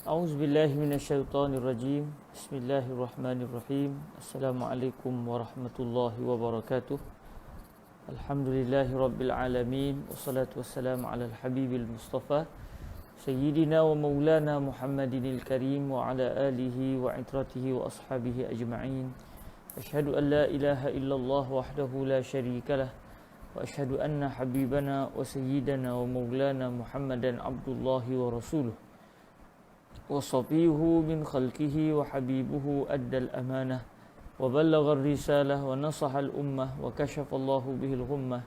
A'udzu billahi minasyaitonir rajim. Bismillahirrahmanirrahim. Assalamualaikum warahmatullahi wabarakatuh. Alhamdulillahirabbil alamin wassalatu wassalamu ala al-habibil mustafa sayyidina wa maulana Muhammadinil karim wa ala alihi wa itratihi wa ashabihi ajma'in. Asyhadu an la ilaha illallah wahdahu la syarikalah wa asyhadu anna habibana wa sayyidana wa maulana Muhammadan abdullahi wa rasuluh وصفيه من خلقه وحبيبه أدى الأمانة وبلغ الرسالة ونصح الأمة وكشف الله به الغمة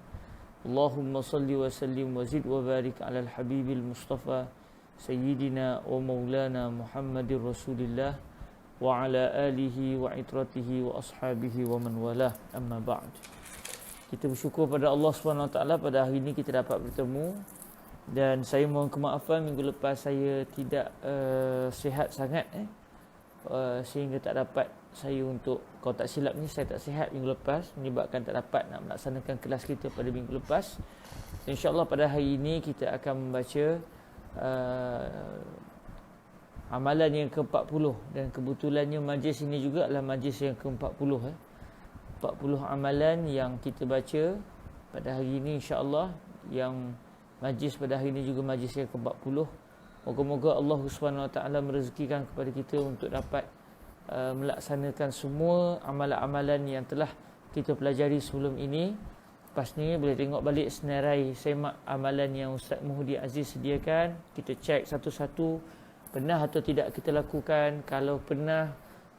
اللهم صل وسلم وزد وبارك على الحبيب المصطفى سيدنا ومولانا محمد رسول الله وعلى آله وعترته وأصحابه ومن والاه أما بعد. Kita bersyukur pada Allah SWT pada hari ini kita dapat bertemu. Dan saya mohon kemaafan minggu lepas saya tidak sihat sangat sehingga tak dapat saya untuk, kalau tak silap ni saya tak sihat minggu lepas menyebabkan tak dapat nak melaksanakan kelas kita pada minggu lepas. InsyaAllah pada hari ini kita akan membaca amalan yang ke-40 dan kebetulannya majlis ini juga adalah majlis yang ke-40 40 amalan yang kita baca pada hari ini insyaAllah. Yang majlis pada hari ini juga majlis yang ke-40. Moga-moga Allah SWT merezekikan kepada kita untuk dapat melaksanakan semua amalan-amalan yang telah kita pelajari sebelum ini. Lepas ni boleh tengok balik senarai semak amalan yang Ustaz Muhdi Aziz sediakan. Kita cek satu-satu pernah atau tidak kita lakukan. Kalau pernah,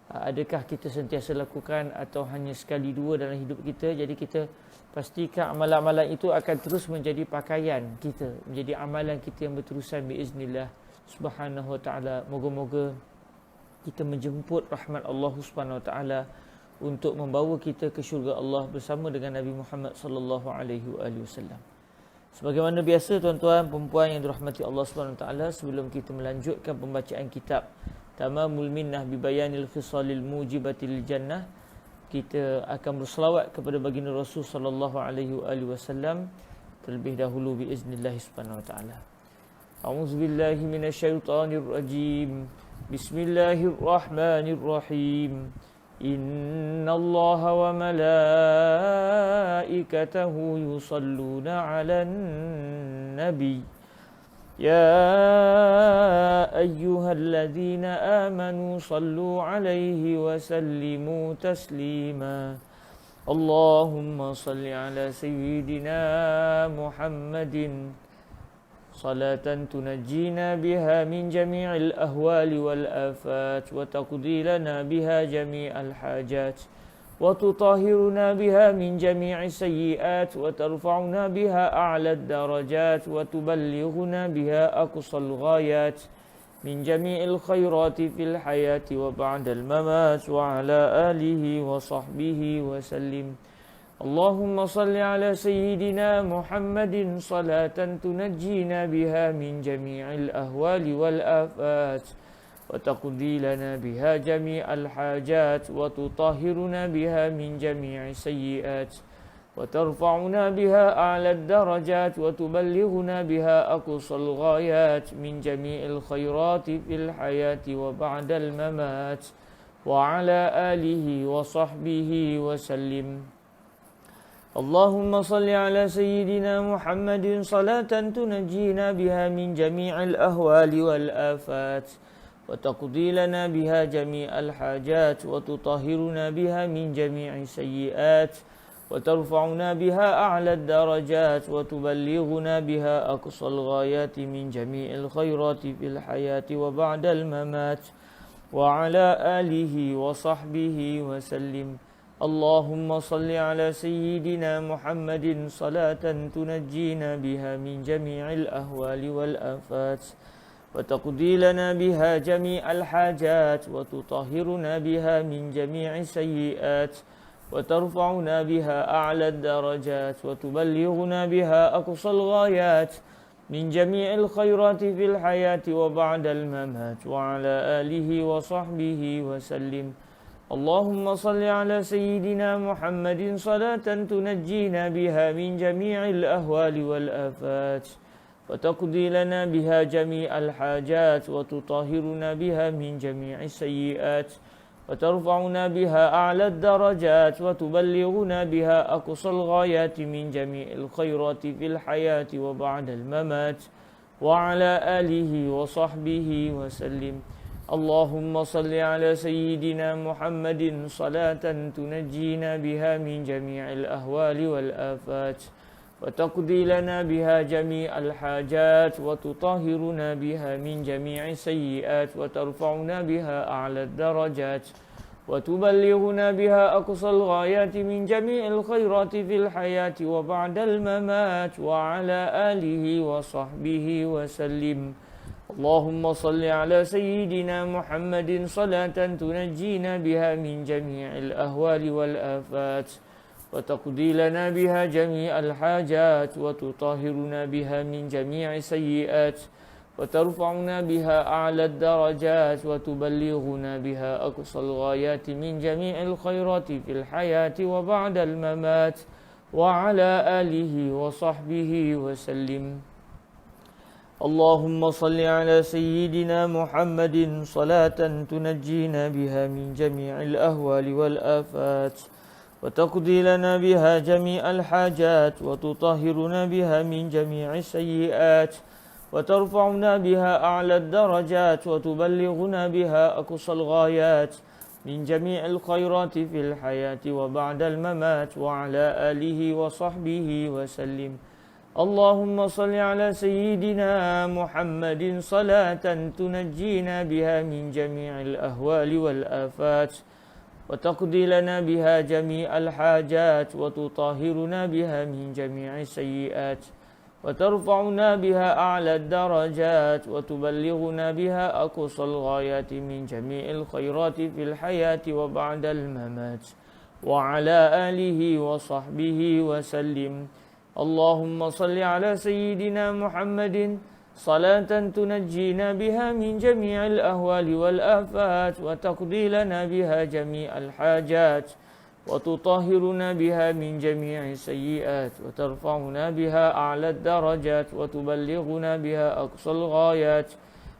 adakah kita sentiasa lakukan atau hanya sekali dua dalam hidup kita. Jadi kita pastikan amalan-amalan itu akan terus menjadi pakaian kita, menjadi amalan kita yang berterusan biiznillah subhanahu wa ta'ala. Moga-moga kita menjemput rahmat Allah subhanahu wa ta'ala untuk membawa kita ke syurga Allah bersama dengan Nabi Muhammad sallallahu alaihi wasallam. Sebagaimana biasa tuan-tuan perempuan yang dirahmati Allah subhanahu wa ta'ala, sebelum kita melanjutkan pembacaan kitab Tamamul Minnah bi Bayanil Khisalil Mujibatil Jannah, kita akan berselawat kepada baginda Rasul sallallahu alaihi wasallam terlebih dahulu biiznillah subhanahu wa taala. A'udzubillahi minasyaitonir rajim. Bismillahirrahmanirrahim. Innallaha wa malaikatahu yusalluna 'alan nabi. يا أيها الذين آمنوا صلوا عليه وسلموا تسليما اللهم صل على سيدنا محمد صلاة تنجينا بها من جميع الأهوال والآفات وتقضي لنا بها جميع الحاجات وتطهرنا بها من جميع السيئات وترفعنا بها أعلى الدرجات وتبلغنا بها أقصى الغايات من جميع الخيرات في الحياة وبعد الممات وعلى آله وصحبه وسلم اللهم صل على سيدنا محمد صلاة تنجينا بها من جميع الأهوال والآفات وتقضي لنا بها جميع الحاجات وتطهرنا بها من جميع السيئات وترفعنا بها أعلى الدرجات وتبلغنا بها أقصى الغايات من جميع الخيرات في الحياة وبعد الممات وعلى آله وصحبه وسلم اللهم صل على سيدنا محمد صلاة تنجينا بها من جميع الأهوال والآفات وتقضي لنا بها جميع الحاجات وتطهرنا بها من جميع السيئات وترفعنا بها أعلى الدرجات وتبلغنا بها أقصى الغايات من جميع الخيرات في الحياة وبعد الممات وعلى آله وصحبه وسلم اللهم صل على سيدنا محمد صلاة تنجينا بها من جميع الأهوال والآفات وتقضي لنا بها جميع الحاجات وتطهرنا بها من جميع السيئات وترفعنا بها أعلى الدرجات وتبلغنا بها أقصى الغايات من جميع الخيرات في الحياة وبعد الممات وعلى آله وصحبه وسلم اللهم صل على سيدنا محمد صلاة تنجينا بها من جميع الأهوال والآفات وتقضي لنا بها جميع الحاجات وتطهرنا بها من جميع السيئات وترفعنا بها أعلى الدرجات وتبلغنا بها أقصى الغايات من جميع الخيرات في الحياة وبعد الممات وعلى آله وصحبه وسلم. اللهم صل على سيدنا محمد صلاة تنجينا بها من جميع الأهوال والآفات وتقضي لنا بها جميع الحاجات وتطهرنا بها من جميع السيئات وترفعنا بها أعلى الدرجات وتبلغنا بها أقصى الغايات من جميع الخيرات في الحياة وبعد الممات وعلى آله وصحبه وسلم. اللهم صل على سيدنا محمد صلاة تنجينا بها من جميع الأهوال والآفات وتقضي لنا بها جميع الحاجات وتطهرنا بها من جميع السيئات وترفعنا بها أعلى الدرجات وتبلغنا بها أقصى الغايات من جميع الخيرات في الحياة وبعد الممات وعلى آله وصحبه وسلم. اللهم صل على سيدنا محمد صلاة تنجينا بها من جميع الأهوال والآفات وتقضي لنا بها جميع الحاجات وتطهرنا بها من جميع السيئات وترفعنا بها أعلى الدرجات وتبلغنا بها أقصى الغايات من جميع الخيرات في الحياة وبعد الممات وعلى آله وصحبه وسلم. اللهم صل على سيدنا محمد صلاة تنجينا بها من جميع الأهوال والآفات وتقضي لنا بها جميع الحاجات وتطهرنا بها من جميع السيئات وترفعنا بها أعلى الدرجات وتبلغنا بها أقصى الغايات من جميع الخيرات في الحياة وبعد الممات وعلى آله وصحبه وسلم. اللهم صل على سيدنا محمد صلاة تنجينا بها من جميع الأهوال والآفات وتقضي لنا بها جميع الحاجات وتطهرنا بها من جميع السيئات وترفعنا بها أعلى الدرجات وتبلغنا بها أقصى الغايات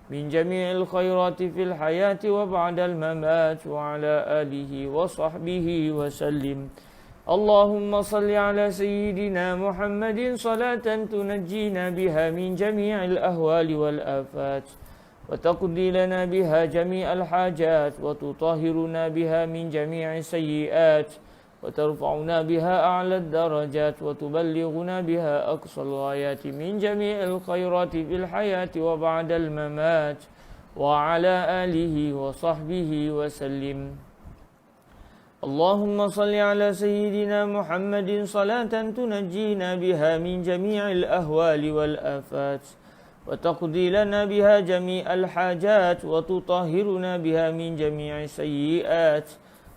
من جميع الخيرات في الحياة وبعد الممات وعلى آله وصحبه وسلم. اللهم صل على سيدنا محمد صلاة تنجينا بها من جميع الأهوال والآفات وتقضي لنا بها جميع الحاجات وتطهرنا بها من جميع السيئات وترفعنا بها أعلى الدرجات وتبلغنا بها أقصى الغايات من جميع الخيرات في الحياة وبعد الممات وعلى آله وصحبه وسلم. اللهم صل على سيدنا محمد صلاة تنجينا بها من جميع الأهوال والآفات وتقضي لنا بها جميع الحاجات وتطهرنا بها من جميع السيئات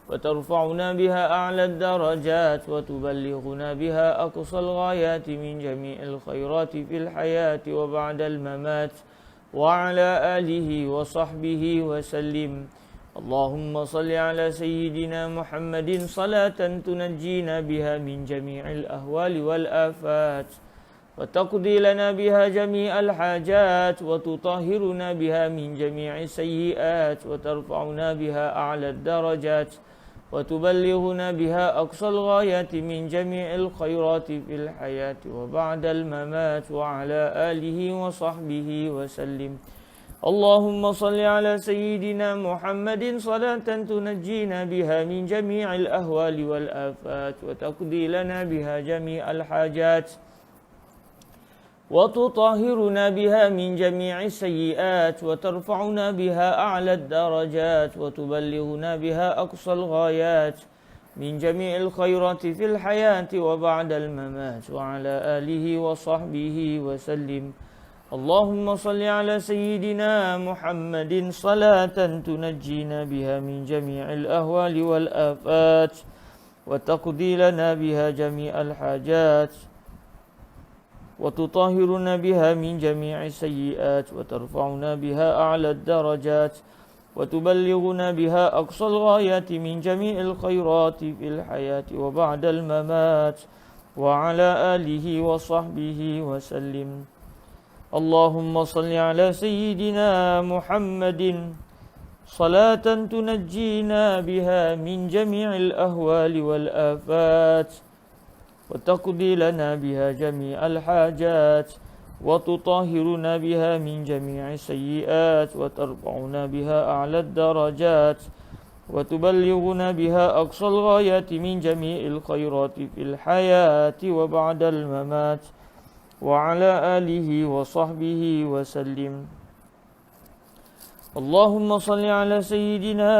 وترفعنا بها أعلى الدرجات وتبلغنا بها أقصى الغايات من جميع الخيرات في الحياة وبعد الممات وعلى آله وصحبه وسلم. اللهم صل على سيدنا محمد صلاة تنجينا بها من جميع الأهوال والآفات وتقضي لنا بها جميع الحاجات وتطهرنا بها من جميع السيئات وترفعنا بها أعلى الدرجات وتبلغنا بها أقصى الغايات من جميع الخيرات في الحياة وبعد الممات وعلى آله وصحبه وسلم. اللهم صل على سيدنا محمد صلاة تنجينا بها من جميع الأهوال والآفات وتقضي لنا بها جميع الحاجات وتطهرنا بها من جميع السيئات وترفعنا بها أعلى الدرجات وتبلغنا بها أقصى الغايات من جميع الخيرات في الحياة وبعد الممات وعلى آله وصحبه وسلم. اللهم صل على سيدنا محمد صلاة تنجينا بها من جميع الأهوال والآفات وتقضي لنا بها جميع الحاجات وتطهرنا بها من جميع السيئات وترفعنا بها أعلى الدرجات وتبلغنا بها أقصى الغايات من جميع الخيرات في الحياة وبعد الممات وعلى آله وصحبه وسلم. اللهم صل على سيدنا محمد صلاة تنجينا بها من جميع الأهوال والآفات وتقضي لنا بها جميع الحاجات وتطهرنا بها من جميع السيئات وترفعنا بها أعلى الدرجات وتبلغنا بها أقصى الغايات من جميع الخيرات في الحياة وبعد الممات وعلى آله وصحبه وسلم. اللهم صل على سيدنا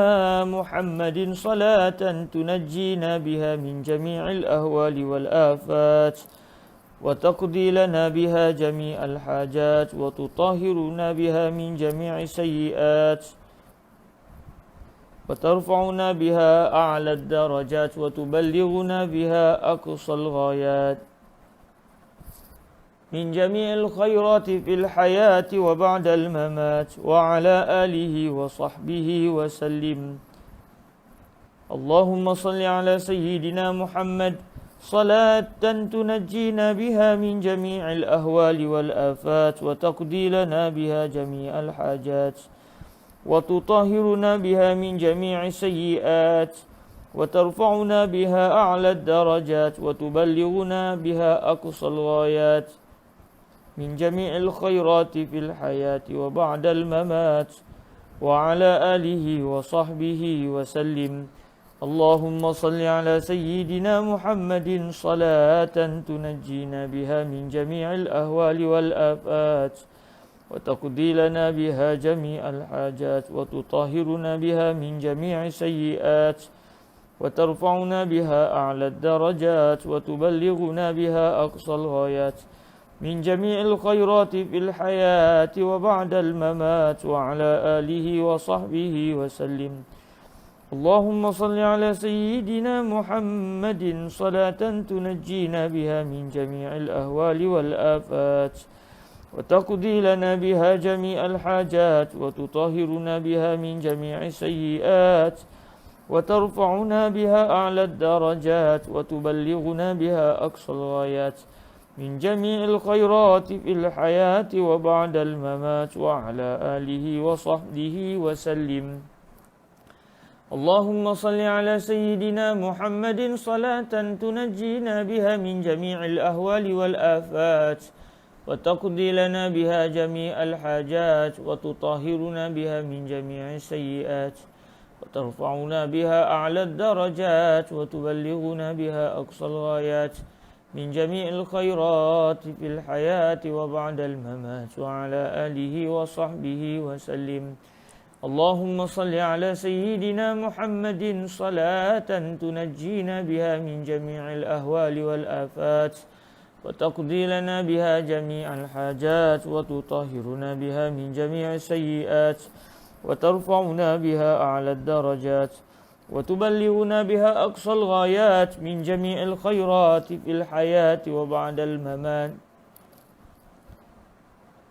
محمد صلاة تنجينا بها من جميع الأهوال والآفات وتقضي لنا بها جميع الحاجات وتطهرنا بها من جميع السيئات وترفعنا بها أعلى الدرجات وتبلغنا بها أقصى الغايات من جميع الخيرات في الحياة وبعد الممات وعلى آله وصحبه وسلم. اللهم صل على سيدنا محمد صلاة تنجينا بها من جميع الأهوال والآفات وتقضي لنا بها جميع الحاجات وتطهرنا بها من جميع السيئات وترفعنا بها أعلى الدرجات وتبلغنا بها أقصى الغايات من جميع الخيرات في الحياة وبعد الممات وعلى آله وصحبه وسلم. اللهم صل على سيدنا محمد صلاة تنجينا بها من جميع الأهوال والآفات وتقضي لنا بها جميع الحاجات وتطهرنا بها من جميع السيئات وترفعنا بها أعلى الدرجات وتبلغنا بها أقصى الغايات من جميع الخيرات في الحياة وبعد الممات وعلى آله وصحبه وسلم. اللهم صل على سيدنا محمد صلاة تنجينا بها من جميع الأهوال والآفات وتقضي لنا بها جميع الحاجات وتطهرنا بها من جميع السيئات وترفعنا بها أعلى الدرجات وتبلغنا بها أقصى الغايات من جميع الخيرات في الحياة وبعد الممات وعلى آله وصحبه وسلم. اللهم صل على سيدنا محمد صلاة تنجينا بها من جميع الأهوال والآفات وتقضي لنا بها جميع الحاجات وتطهرنا بها من جميع السيئات وترفعنا بها أعلى الدرجات وتبلغنا بها أقصى الغايات من جميع الخيرات في الحياة وبعد الممات وعلى آله وصحبه وسلم. اللهم صل على سيدنا محمد صلاة تنجينا بها من جميع الأهوال والآفات وتقضي لنا بها جميع الحاجات وتطهرنا بها من جميع السيئات وترفعنا بها أعلى الدرجات وتبلغنا بها أقصى الغايات من جميع الخيرات في الحياة وبعد الممات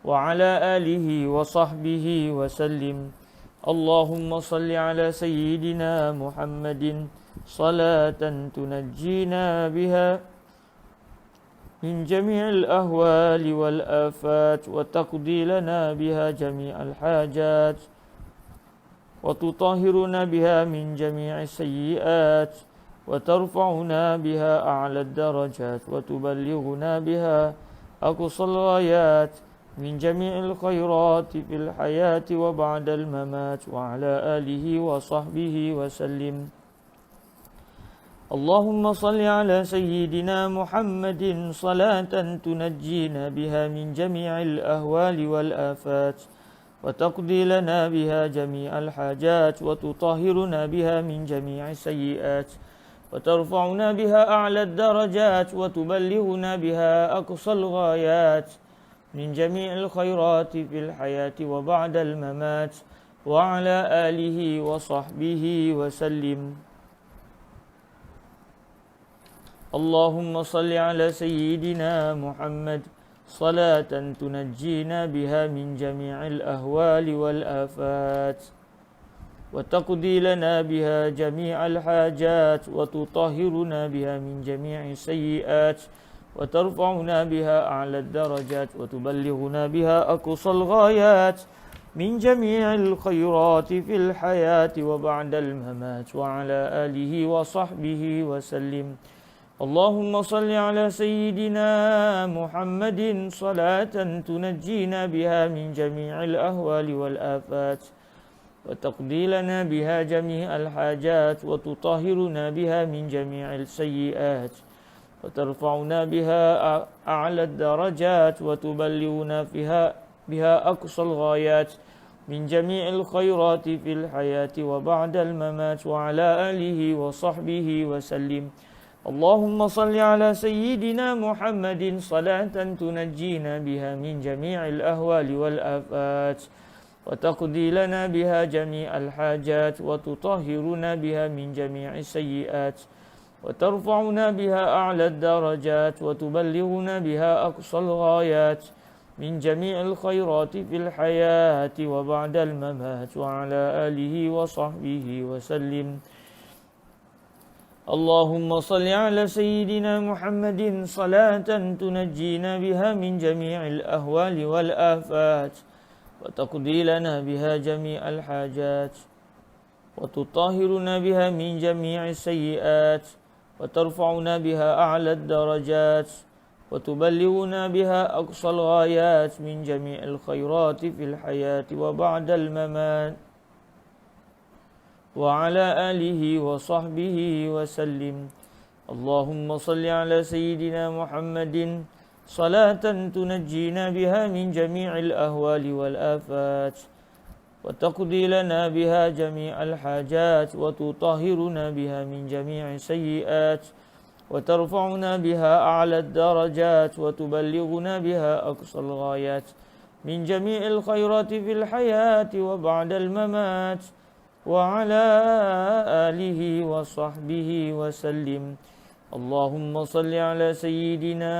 وعلى آله وصحبه وسلم. اللهم صل على سيدنا محمد صلاة تنجينا بها من جميع الأهوال والآفات وتقضي لنا بها جميع الحاجات وتطهرنا بها من جميع السيئات وترفعنا بها أعلى الدرجات وتبلغنا بها أقصى الغايات من جميع الخيرات في الحياة وبعد الممات وعلى آله وصحبه وسلم. اللهم صل على سيدنا محمد صلاة تنجينا بها من جميع الأهوال والآفات وتقضي لنا بها جميع الحاجات وتطهرنا بها من جميع السيئات وترفعنا بها أعلى الدرجات وتبلغنا بها أقصى الغايات من جميع الخيرات في الحياة وبعد الممات وعلى آله وصحبه وسلم. اللهم صل على سيدنا محمد صلاة تنجينا بها من جميع الأهوال والآفات وتقضي لنا بها جميع الحاجات وتطهرنا بها من جميع السيئات وترفعنا بها أعلى الدرجات وتبلغنا بها أقصى الغايات من جميع الخيرات في الحياة وبعد الممات وعلى آله وصحبه وسلم. اللهم صل على سيدنا محمد صلاة تنجينا بها من جميع الأهوال والآفات وتقضي لنا بها جميع الحاجات وتطهرنا بها من جميع السيئات وترفعنا بها أعلى الدرجات وتبلغنا بها أقصى الغايات من جميع الخيرات في الحياة وبعد الممات وعلى آله وصحبه وسلم. اللهم صل على سيدنا محمد صلاة تنجينا بها من جميع الأهوال والآفات وتقضي لنا بها جميع الحاجات وتطهرنا بها من جميع السيئات وترفعنا بها أعلى الدرجات وتبلغنا بها أقصى الغايات من جميع الخيرات في الحياة وبعد الممات وعلى آله وصحبه وسلم. اللهم صل على سيدنا محمد صلاة تنجينا بها من جميع الأهوال والآفات وتقضي لنا بها جميع الحاجات وتطهرنا بها من جميع السيئات وترفعنا بها أعلى الدرجات وتبلغنا بها أقصى الغايات من جميع الخيرات في الحياة وبعد الممات وعلى آله وصحبه وسلم. اللهم صل على سيدنا محمد صلاة تنجينا بها من جميع الأهوال والآفات وتقضي لنا بها جميع الحاجات وتطهرنا بها من جميع السيئات وترفعنا بها أعلى الدرجات وتبلغنا بها أقصى الغايات من جميع الخيرات في الحياة وبعد الممات وعلى آله وصحبه وسلم. اللهم صل على سيدنا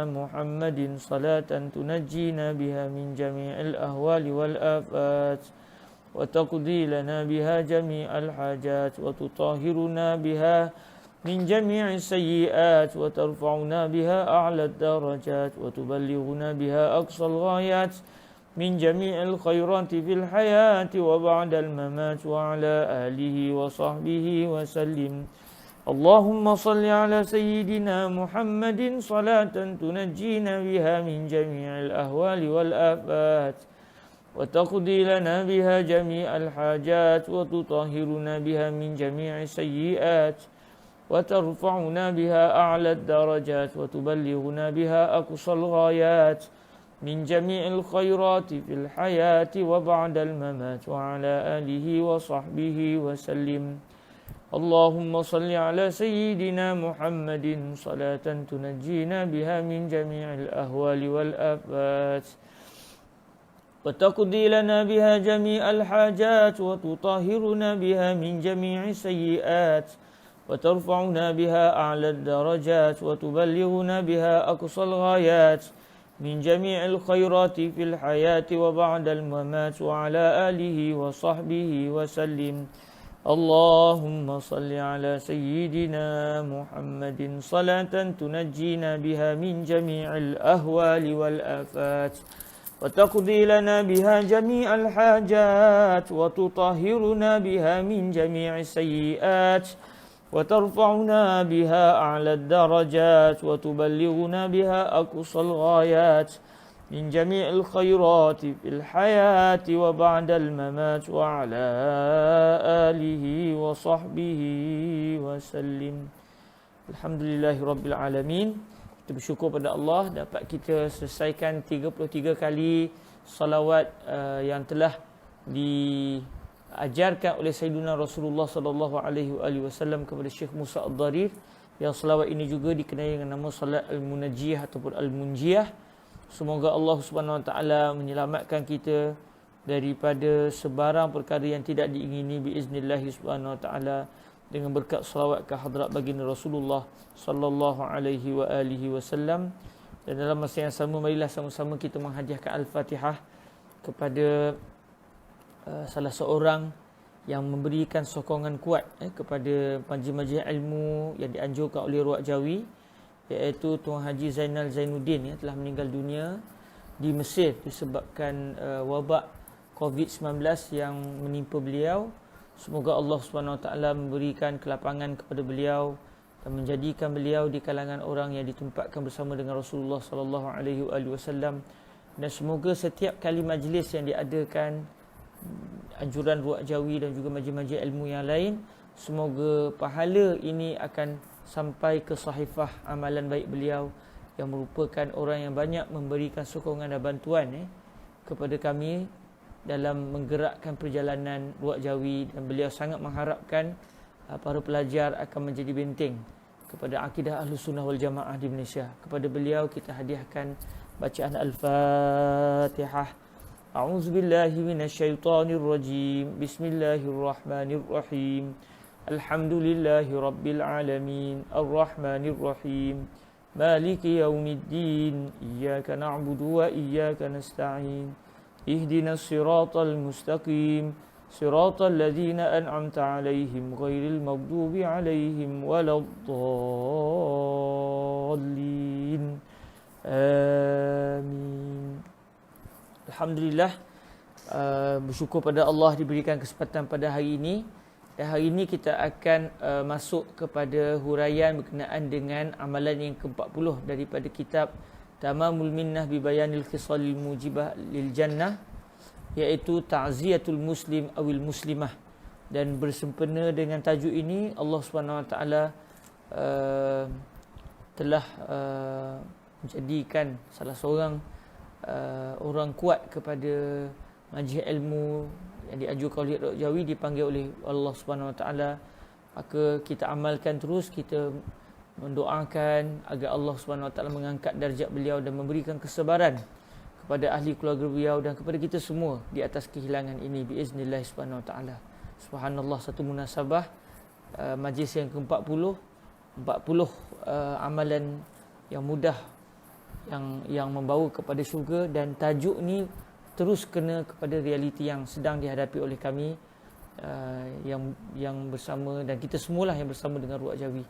محمد صلاة تنجينا بها من جميع الأهوال والآفات وتقضي لنا بها جميع الحاجات وتطهرنا بها من جميع السيئات وترفعنا بها أعلى الدرجات وتبلغنا بها أقصى الغايات من جميع الخيرات في الحياة وبعد الممات وعلى آله وصحبه وسلم. اللهم صل على سيدنا محمد صلاة تنجينا بها من جميع الأهوال والآفات وتقضي لنا بها جميع الحاجات وتطهرنا بها من جميع السيئات وترفعنا بها أعلى الدرجات وتبلغنا بها أقصى الغايات من جميع الخيرات في الحياة وبعد الممات وعلى آله وصحبه وسلم. اللهم صل على سيدنا محمد صلاة تنجينا بها من جميع الأهوال والآفات وتقضي لنا بها جميع الحاجات وتطهرنا بها من جميع السيئات وترفعنا بها أعلى الدرجات وتبلغنا بها أقصى الغايات من جميع الخيرات في الحياة وبعد الممات وعلى آله وصحبه وسلم. اللهم صل على سيدنا محمد صلاة تنجينا بها من جميع الأهوال والآفات وتقضي لنا بها جميع الحاجات وتطهرنا بها من جميع السيئات وترفعنا بها أعلى الدرجات وتبلغنا بها أقصى الغايات من جميع الخيرات في الحياة وبعد الممات وعلى آله وصحبه وسلم. Alhamdulillahirrabbilalamin. Kita bersyukur pada Allah dapat kita selesaikan 33 kali salawat yang telah diajarkan oleh Sayyidina Rasulullah sallallahu alaihi wasallam kepada Syekh Musa Ad-Darir, yang salawat ini juga dikenali dengan nama salat Al-Munajjiyah ataupun Al-Munjiyah. Semoga Allah Subhanahu wa taala menyelamatkan kita daripada sebarang perkara yang tidak diingini biiznillah Subhanahu wa taala dengan berkat salawat ke hadrat baginda Rasulullah sallallahu alaihi wasallam. Dan dalam masa yang sama, marilah sama-sama kita menghadiahkan Al-Fatihah kepada salah seorang yang memberikan sokongan kuat kepada majlis-majlis ilmu yang dianjurkan oleh Ruak Jawi, iaitu Tuan Haji Zainal Zainuddin telah meninggal dunia di Mesir disebabkan wabak COVID-19 yang menimpa beliau. Semoga Allah SWT memberikan kelapangan kepada beliau dan menjadikan beliau di kalangan orang yang ditempatkan bersama dengan Rasulullah SAW. Dan semoga setiap kali majlis yang diadakan anjuran ruak jawi dan juga majlis-majlis ilmu yang lain, semoga pahala ini akan sampai ke sahifah amalan baik beliau yang merupakan orang yang banyak memberikan sokongan dan bantuan kepada kami dalam menggerakkan perjalanan ruak jawi, dan beliau sangat mengharapkan para pelajar akan menjadi benteng kepada akidah Ahlus Sunnah wal Jamaah di Malaysia. Kepada beliau kita hadiahkan bacaan Al-Fatihah. A'udzu billahi minasyaitonir rajim. Bismillahirrahmanirrahim. Alhamdulillahi rabbil alamin. Arrahmanir rahim. Maliki yaumiddin. Iyyaka na'budu wa iyyaka nasta'in. Ihdinas siratal mustaqim. Siratal ladzina an'amta 'alaihim ghairil maghdubi 'alaihim waladdallin. Amin. Alhamdulillah, bersyukur pada Allah diberikan kesempatan pada hari ini. Dan hari ini kita akan masuk kepada huraian berkenaan dengan amalan yang ke-40 daripada kitab Tamamul Minnah bi Bayanil Khisalil Mujibah lil Jannah, iaitu Ta'ziyatul Muslim awil Muslimah. Dan bersempena dengan tajuk ini, Allah SWT telah menjadikan salah seorang orang kuat kepada majlis ilmu yang diajukan oleh Ruak Jawi dipanggil oleh Allah SWT. Maka kita amalkan terus, kita mendoakan agar Allah SWT mengangkat darjat beliau dan memberikan kesabaran kepada ahli keluarga beliau dan kepada kita semua di atas kehilangan ini biiznillah SWT. Subhanallah, satu munasabah majlis yang ke-40, 40 amalan yang mudah yang membawa kepada syurga, dan tajuk ni terus kena kepada realiti yang sedang dihadapi oleh kami yang bersama, dan kita semualah yang bersama dengan Ruak Jawi.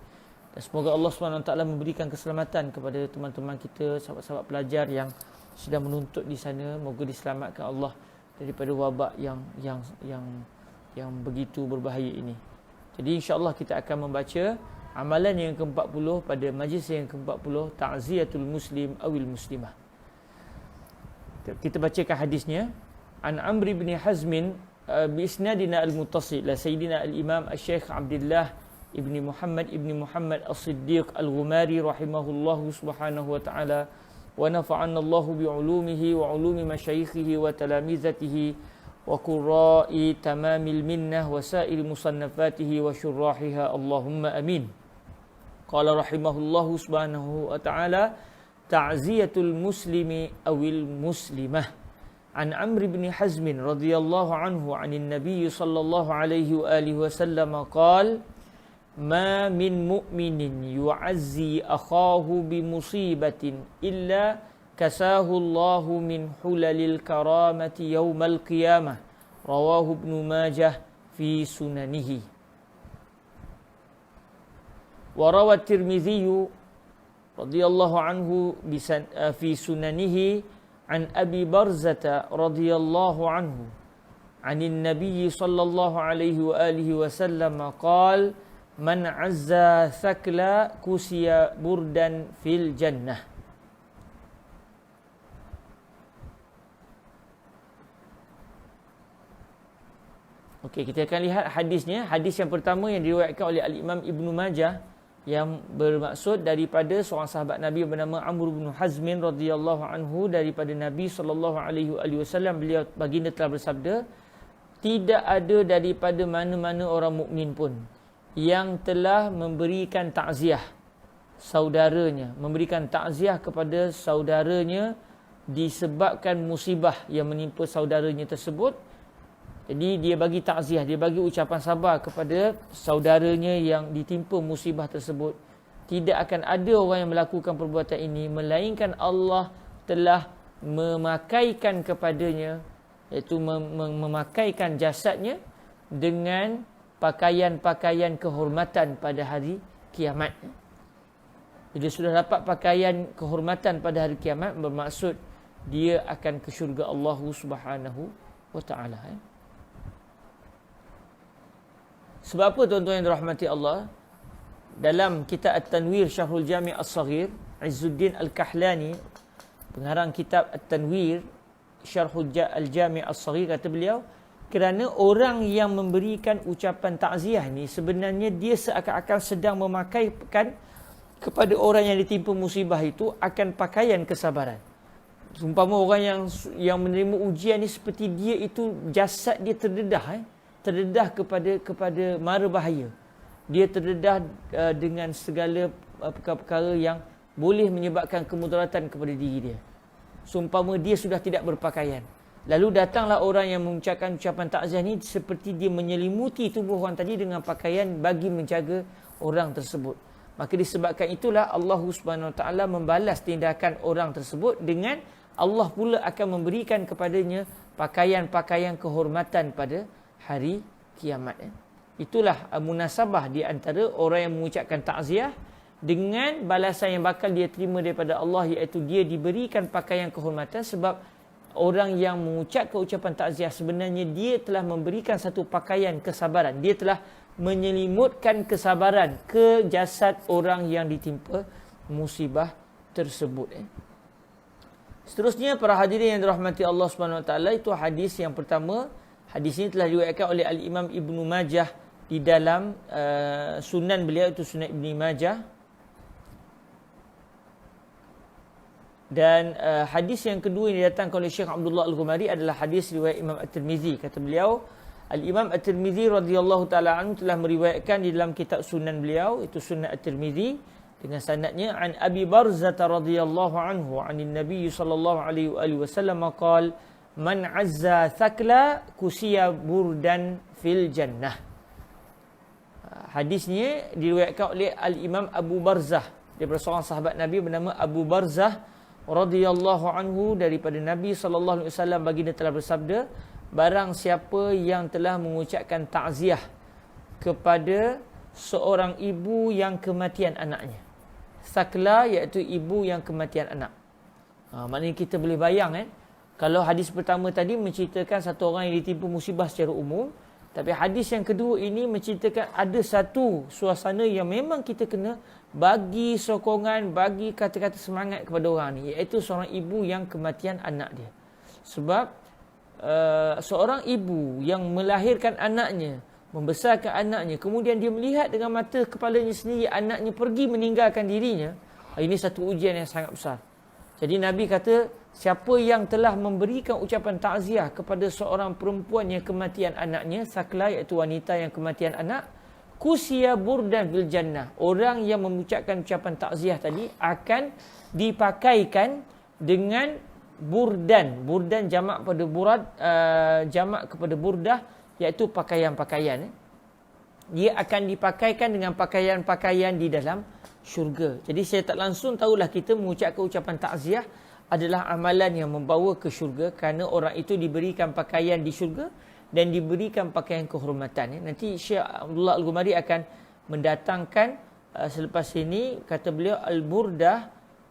Dan semoga Allah SWT memberikan keselamatan kepada teman-teman kita, sahabat-sahabat pelajar yang sedang menuntut di sana. Moga diselamatkan Allah daripada wabak yang begitu berbahaya ini. Jadi insya-Allah kita akan membaca amalan yang ke-40 pada majlis yang ke-40, Ta'ziyatul Muslim awil Muslimah. Kita bacakan hadisnya. An Amr bin Hazm bi isnadina al-muttasil la Sayyidina al-Imam Al-Syekh Abdullah ibni Muhammad As-Siddiq Al-Ghumari rahimahullahu subhanahu wa ta'ala wa nafa'anna Allahu bi ulumihi wa ulumi masyayikhihi wa talamizatihi wa qurra'i tamamil minnah wa sa'il musannafatihi wa syurrahiha Allahumma amin. Qala rahimahullahu subhanahu wa ta'ala, ta'ziyatul muslimi awil muslimah. An Amr bin Hazm radhiyallahu anhu 'anil nabiy sallallahu alaihi wa alihi wasallam qala, ma min mu'minin yu'azzi akhahu bi musibatin illa kasahu Allahu min hulalil karamati yaumal qiyamah. Rawahu Ibnu Majah fi sunanihi. وروى الترمذي رضي الله عنه في سننه عن أبي برزة رضي الله عنه عن النبي صلى الله عليه وآله وسلم قال من عزى ثكلا كسي بردا في الجنة. Okey, kita akan lihat hadisnya. Hadis yang pertama yang diriwayatkan oleh Al-Imam Ibnu Majah, yang bermaksud daripada seorang sahabat Nabi bernama Amr bin Hazm radhiyallahu anhu daripada Nabi sallallahu alaihi wasallam. Beliau, baginda telah bersabda, tidak ada daripada mana-mana orang mukmin pun yang telah memberikan takziah saudaranya, memberikan takziah kepada saudaranya disebabkan musibah yang menimpa saudaranya tersebut. Jadi dia bagi takziah, dia bagi ucapan sabar kepada saudaranya yang ditimpa musibah tersebut. Tidak akan ada orang yang melakukan perbuatan ini melainkan Allah telah memakaikan kepadanya, iaitu memakaikan jasadnya dengan pakaian-pakaian kehormatan pada hari kiamat. Bila sudah dapat pakaian kehormatan pada hari kiamat, bermaksud dia akan ke syurga Allah Subhanahu wa taala. Sebab apa tuan-tuan yang dirahmati Allah? Dalam kitab At-Tanwir Syarhul Jami' As-Saghir, Izzuddin Al-Kahlani, pengarang kitab At-Tanwir Syarhul Al-Jami' As-Saghir, kata beliau, kerana orang yang memberikan ucapan takziah ni sebenarnya dia seakan-akan sedang memakaikan kepada orang yang ditimpa musibah itu akan pakaian kesabaran. Umpama orang yang menerima ujian ni seperti dia itu jasad dia terdedah, terdedah kepada mara bahaya. Dia terdedah dengan segala perkara-perkara yang boleh menyebabkan kemudaratan kepada diri dia. Seumpama dia sudah tidak berpakaian. Lalu datanglah orang yang mengucapkan ucapan takziah ni seperti dia menyelimuti tubuh orang tadi dengan pakaian bagi menjaga orang tersebut. Maka disebabkan itulah Allah Subhanahu Wa Taala membalas tindakan orang tersebut dengan Allah pula akan memberikan kepadanya pakaian-pakaian kehormatan pada hari kiamat. Itulah munasabah di antara orang yang mengucapkan takziah dengan balasan yang bakal dia terima daripada Allah, iaitu dia diberikan pakaian kehormatan. Sebab orang yang mengucapkan ucapan takziah sebenarnya dia telah memberikan satu pakaian kesabaran. Dia telah menyelimutkan kesabaran ke jasad orang yang ditimpa musibah tersebut. Seterusnya para hadirin yang dirahmati Allah Subhanahu Wa Taala, itu hadis yang pertama. Hadis ini telah diriwayatkan oleh Al-Imam Ibnu Majah di dalam sunan beliau, itu Sunan Ibnu Majah. Dan hadis yang kedua yang didatangkan oleh Syekh Abdullah Al-Ghumari adalah hadis riwayat Imam At-Tirmizi. Kata beliau, Al-Imam At-Tirmizi radhiyallahu taala anhu telah meriwayatkan di dalam kitab sunan beliau, itu Sunan At-Tirmizi, dengan sanadnya an Abi Barzah radhiyallahu anhu anin Nabi sallallahu alaihi wasallam qala man azza thaqla kusiya burdan fil jannah. Hadisnya diriwayatkan oleh Al-Imam Abu Barzah, daripada seorang sahabat Nabi bernama Abu Barzah radhiyallahu anhu, daripada Nabi sallallahu alaihi wasallam baginda telah bersabda, barang siapa yang telah mengucapkan takziah kepada seorang ibu yang kematian anaknya. Sakla iaitu ibu yang kematian anak. Maknanya kita boleh bayang kalau hadis pertama tadi menceritakan satu orang yang ditimpa musibah secara umum, tapi hadis yang kedua ini menceritakan ada satu suasana yang memang kita kena bagi sokongan, bagi kata-kata semangat kepada orang ni, iaitu seorang ibu yang kematian anak dia. Sebab seorang ibu yang melahirkan anaknya, membesarkan anaknya, kemudian dia melihat dengan mata kepalanya sendiri anaknya pergi meninggalkan dirinya, ini satu ujian yang sangat besar. Jadi Nabi kata, siapa yang telah memberikan ucapan takziah kepada seorang perempuan yang kematian anaknya, sakla iaitu wanita yang kematian anak, kusiya burdan fil jannah, orang yang mengucapkan ucapan takziah tadi akan dipakaikan dengan burdan. Burdan jamak pada burad, jamak kepada burdah, iaitu pakaian-pakaian. Dia akan dipakaikan dengan pakaian-pakaian di dalam syurga. Jadi saya tak langsung tahulah kita mengucapkan ucapan takziah adalah amalan yang membawa ke syurga, kerana orang itu diberikan pakaian di syurga dan diberikan pakaian kehormatan. Nanti Syekh Abdullah Al-Ghumari akan mendatangkan selepas ini, kata beliau al-burdah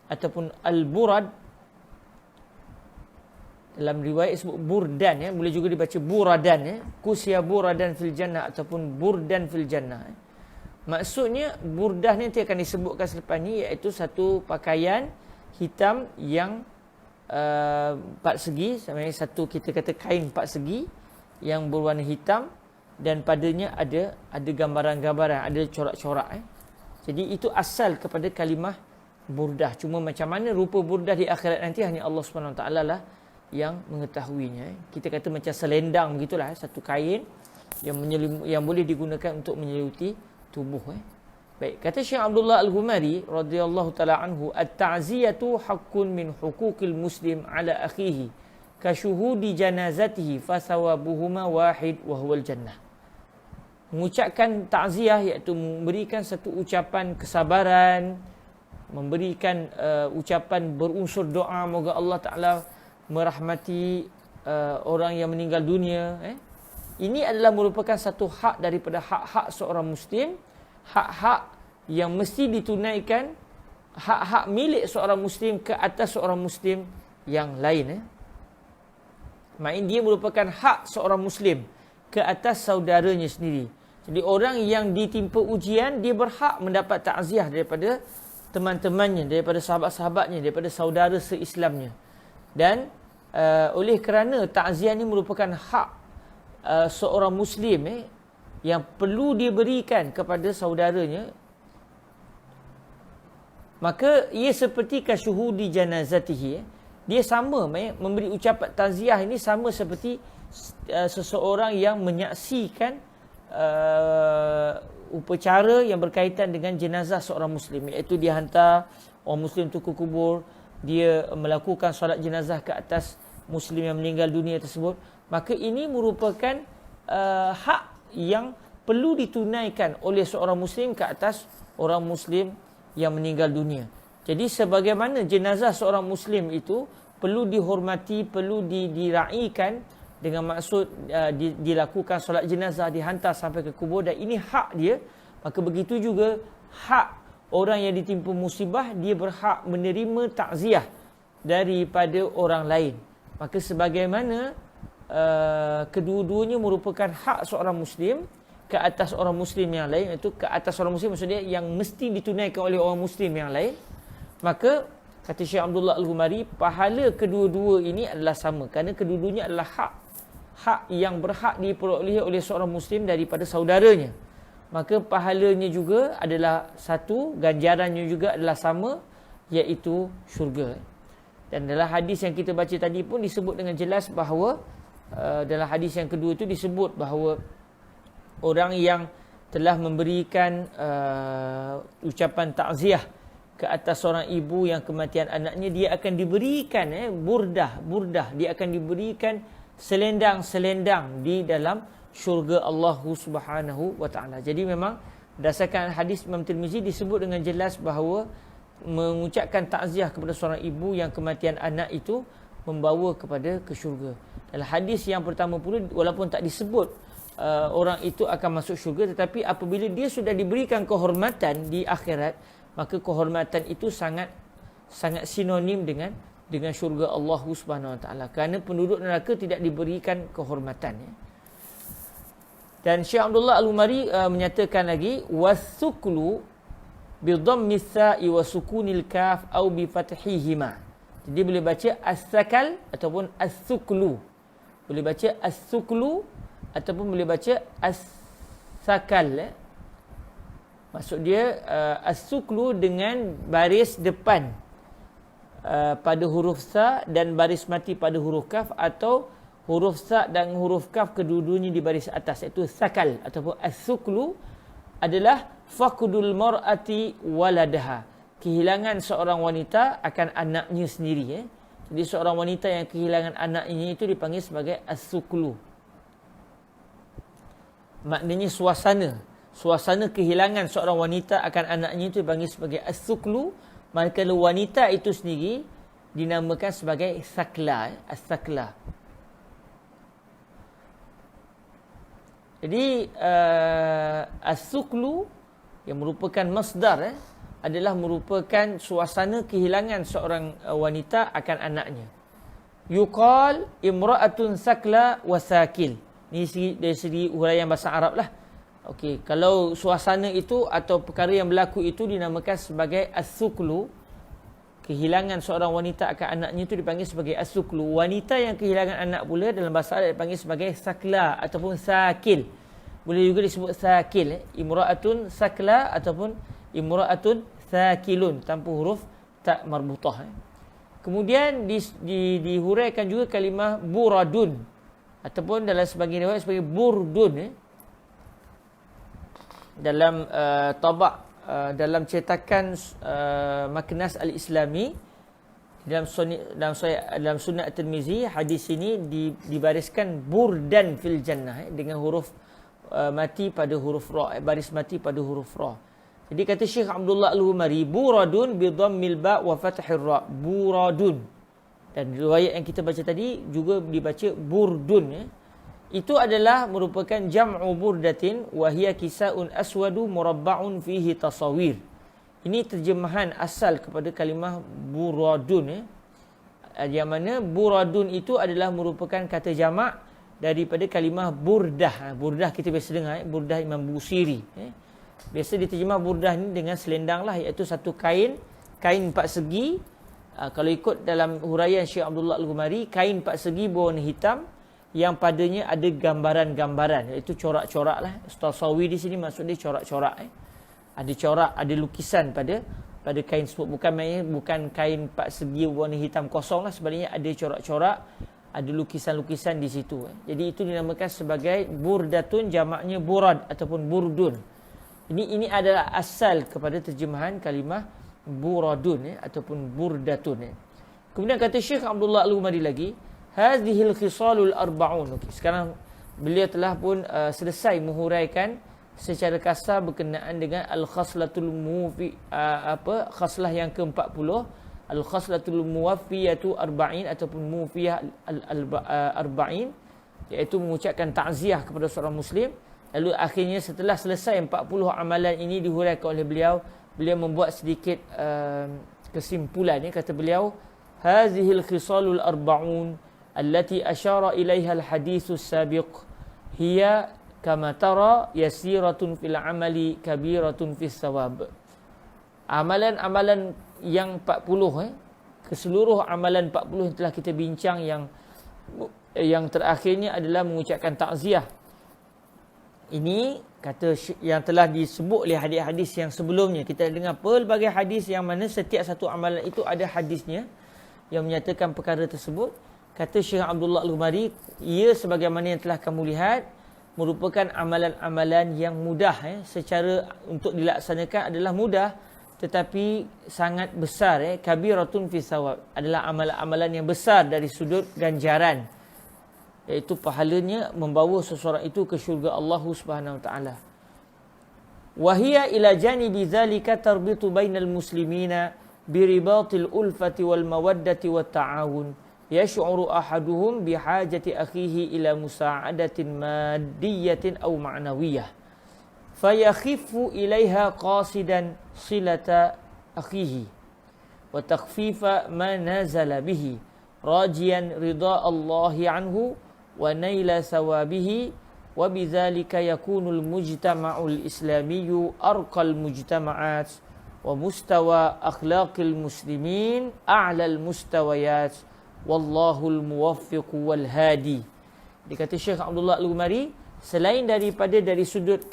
ataupun al-burad. Dalam riwayat disebut burdan, boleh juga dibaca buradan, kusiya buradan fil jannah ataupun burdan fil jannah. Maksudnya burdah ni nanti akan disebutkan selepas ni, iaitu satu pakaian hitam yang empat segi, sama satu kita kata kain empat segi yang berwarna hitam dan padanya ada gambaran-gambaran, ada corak-corak. Jadi itu asal kepada kalimah burdah. Cuma macam mana rupa burdah di akhirat nanti hanya Allah Subhanahu Wa Taala lah yang mengetahuinya. Kita kata macam selendang begitulah, satu kain yang boleh digunakan untuk menyelimuti tubuh. Baik, kata Syekh Abdullah Al-Ghumari radhiyallahu taala anhu, at-ta'ziyatu haqqun min huquqil muslim ala akhihi ka syuhudi janazatihi fa thawabuhuma wahid wa huwal jannah. Mengucapkan takziah iaitu memberikan satu ucapan kesabaran, memberikan ucapan berunsur doa moga Allah Taala merahmati orang yang meninggal dunia. Ini adalah merupakan satu hak daripada hak-hak seorang Muslim, hak-hak yang mesti ditunaikan hak-hak milik seorang Muslim ke atas seorang Muslim yang lain. Maksudnya dia merupakan hak seorang Muslim ke atas saudaranya sendiri. Jadi orang yang ditimpa ujian, dia berhak mendapat takziah daripada teman-temannya, daripada sahabat-sahabatnya, daripada saudara seislamnya. Dan oleh kerana takziah ini merupakan hak seorang Muslim yang perlu diberikan kepada saudaranya, maka ia seperti kasyuhudi janazatihi. Dia sama, memberi ucapan takziah ini sama seperti seseorang yang menyaksikan upacara yang berkaitan dengan jenazah seorang Muslim, iaitu dia hantar orang Muslim itu ke kubur, dia melakukan solat jenazah ke atas Muslim yang meninggal dunia tersebut. Maka ini merupakan hak yang perlu ditunaikan oleh seorang Muslim ke atas orang Muslim yang meninggal dunia. Jadi sebagaimana jenazah seorang Muslim itu perlu dihormati, perlu diraikan dengan maksud dilakukan solat jenazah, dihantar sampai ke kubur, dan ini hak dia. Maka begitu juga hak orang yang ditimpa musibah, dia berhak menerima takziah daripada orang lain. Maka sebagaimana kedua-duanya merupakan hak seorang Muslim ke atas orang Muslim yang lain, iaitu ke atas orang Muslim maksudnya yang mesti ditunaikan oleh orang Muslim yang lain, maka kata Syekh Abdullah Al-Ghumari, pahala kedua-dua ini adalah sama, kerana kedua-duanya adalah hak yang berhak diperolehi oleh seorang Muslim daripada saudaranya. Maka pahalanya juga adalah satu, ganjarannya juga adalah sama, iaitu syurga. Dan dalam hadis yang kita baca tadi pun disebut dengan jelas bahawa dalam hadis yang kedua itu disebut bahawa orang yang telah memberikan ucapan takziah ke atas seorang ibu yang kematian anaknya, dia akan diberikan burdah, dia akan diberikan selendang-selendang di dalam syurga Allah Subhanahu wa taala. Jadi memang berdasarkan hadis Imam Tirmizi disebut dengan jelas bahawa mengucapkan takziah kepada seorang ibu yang kematian anak itu membawa kepada ke syurga. Dalam hadis yang pertama pula, walaupun tak disebut orang itu akan masuk syurga, tetapi apabila dia sudah diberikan kehormatan di akhirat, maka kehormatan itu sangat sinonim dengan syurga Allah Subhanahu wa taala, kerana penduduk neraka tidak diberikan kehormatan. Dan Syekh Abdullah Al-Ghumari menyatakan lagi, wasuklu bi dhammi sa'i wa sukunil kaf au bi fathihima. Jadi boleh baca as-sakal ataupun as-suklu. Boleh baca as-suklu ataupun boleh baca as-sakal. Maksud dia as-suklu dengan baris depan pada huruf sa dan baris mati pada huruf kaf, atau huruf sa dan huruf kaf kedua-duanya di baris atas, iaitu sakal ataupun as-suklu adalah faqdul mar'ati waladaha, kehilangan seorang wanita akan anaknya sendiri. Jadi seorang wanita yang kehilangan anaknya itu dipanggil sebagai as-suklu. Maknanya suasana kehilangan seorang wanita akan anaknya itu dipanggil sebagai as-suklu. Manakala wanita itu sendiri dinamakan sebagai sakla, as-sakla. Jadi as-suklu yang merupakan masdar adalah merupakan suasana kehilangan seorang wanita akan anaknya. Yuqal imra'atun sakla wa sakil. Ini dari segi huraian bahasa Arab lah. Okey, kalau suasana itu atau perkara yang berlaku itu dinamakan sebagai as-suklu, kehilangan seorang wanita akan anaknya itu dipanggil sebagai as-suklu. Wanita yang kehilangan anak pula dalam bahasa Arab dipanggil sebagai sakla ataupun sakil. Boleh juga disebut sakil, imra'atun sakla ataupun imra'atun sakilun tanpa huruf tak marbutah. Kemudian dihuraikan juga kalimah buradun ataupun dalam sebahagian riwayat sebagai burdun. Dalam dalam cetakan Maknas Al-Islami dalam Sunan At-Tirmizi, hadis ini dibariskan burdan fil jannah dengan huruf mati pada huruf ra, baris mati pada huruf ra. Jadi kata Syekh Abdullah Al-Ghumari, buradun bi dhammil ba wa fathir ra, buradun. Dan riwayat yang kita baca tadi juga dibaca burdun. Itu adalah merupakan jam'u burdatin wa hiya kisaun aswadu murabba'un fihi tasawir. Ini terjemahan asal kepada kalimah buradun, yang mana buradun itu adalah merupakan kata jamak daripada kalimah burdah. Burdah kita biasa dengar, burdah Imam Busiri. Biasa diterjemah burdah ni dengan selendang lah, iaitu satu kain 4 segi. Kalau ikut dalam huraian Syekh Abdullah Al-Ghumari, kain 4 segi berwarna hitam yang padanya ada gambaran-gambaran, iaitu corak-corak lah. Ustaz Sawi di sini maksud dia corak-corak. Ada corak, ada lukisan pada kain tersebut. Bukan kain 4 segi warna hitam kosong lah. Sebenarnya ada corak-corak, ada lukisan-lukisan di situ. Jadi itu dinamakan sebagai burdatun, jamaknya burad ataupun burdun. Ini adalah asal kepada terjemahan kalimah buradun ataupun burdatun. Kemudian kata Syekh Abdullah Al-Ghumari lagi, hadhil khisalul arba'un. Okey, sekarang beliau telah pun selesai menghuraikan secara kasar berkenaan dengan al-khaslatul khaslah yang ke-40, al-khaslatul muwaffiyatu arba'in ataupun muwafiyah al-arba'in, iaitu mengucapkan takziah kepada seorang muslim. Lalu akhirnya setelah selesai 40 amalan ini dihuraikan oleh beliau membuat sedikit kesimpulan. Kata beliau, hazihil khisalul arba'un allati asyara ilaiha al-haditsus sabiq hiya kama tara yasiratun fil amali kabiratun fis sawab. Amalan-amalan yang 40, keseluruh amalan 40 yang telah kita bincang, yang terakhirnya adalah mengucapkan takziah. Ini kata yang telah disebut oleh hadis-hadis yang sebelumnya. Kita dengar pelbagai hadis yang mana setiap satu amalan itu ada hadisnya yang menyatakan perkara tersebut. Kata Syekh Abdullah Al-Ghumari, ia sebagaimana yang telah kamu lihat merupakan amalan-amalan yang mudah, secara untuk dilaksanakan adalah mudah, tetapi sangat besar, kabiratun fi sawab, adalah amalan-amalan yang besar dari sudut ganjaran, iaitu pahalanya membawa seseorang itu ke syurga Allah Subhanahu wa taala. Wa hiya ila janibi zalika tarbitu bainal muslimina biribatil ulfati wal mawaddati wat ta'awun yash'uru ahaduhum bihajati akhihi ila musa'adatin maddiyatin aw ma'nawiyyah fayakhifu ilaiha qasidan silata akhihi wa takhfifa ma nazala bihi rajiyan ridha Allahi anhu wa naila sawabihi wa bidzalika yakunul mujtama'ul islamiyyu arqal mujtama'at wa mustawa akhlaqil muslimin a'lal mustawayat wallahul muwaffiq wal hadi. Dikata Syekh Abdullah Al-Ghumari, selain daripada dari sudut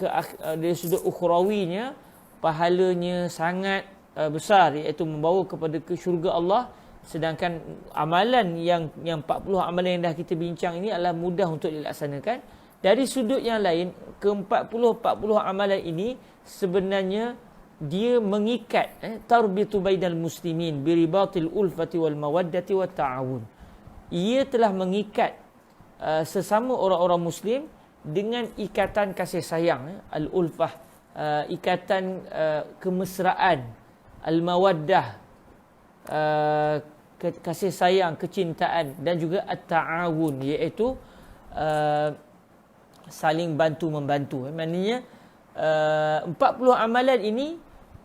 ukhrawinya, pahalanya sangat besar, iaitu membawa kepada ke syurga Allah. Sedangkan amalan yang 40 amalan yang dah kita bincang ini adalah mudah untuk dilaksanakan. Dari sudut yang lain, ke-40 amalan ini sebenarnya dia mengikat tarbitu bainal muslimin biribatil ulfati wal mawaddati wat ta'awun. Ia telah mengikat sesama orang-orang muslim dengan ikatan kasih sayang, al-ulfah, ikatan kemesraan, al-mawaddah, kasih sayang, kecintaan, dan juga at-ta'awun, iaitu saling bantu-membantu. Maknanya 40 amalan ini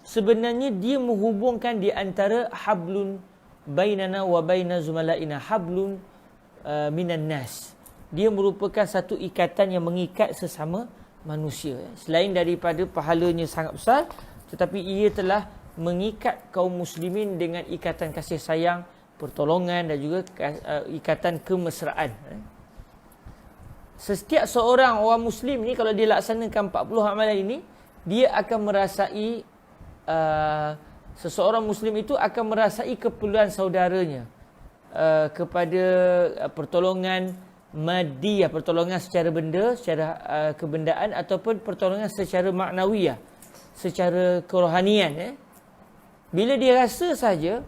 sebenarnya dia menghubungkan di antara hablun bainana wa baina zumalaina, hablun minan nas. Dia merupakan satu ikatan yang mengikat sesama manusia. Selain daripada pahalanya sangat besar, tetapi ia telah mengikat kaum muslimin dengan ikatan kasih sayang, pertolongan, dan juga ikatan kemesraan. Setiap seorang orang muslim ni kalau dia laksanakan 40 amalan ini, dia akan merasai seseorang muslim itu akan merasai keperluan saudaranya kepada pertolongan madiyah, pertolongan secara benda, secara kebendaan, ataupun pertolongan secara maknawiyah, secara kerohanian. Bila dia rasa saja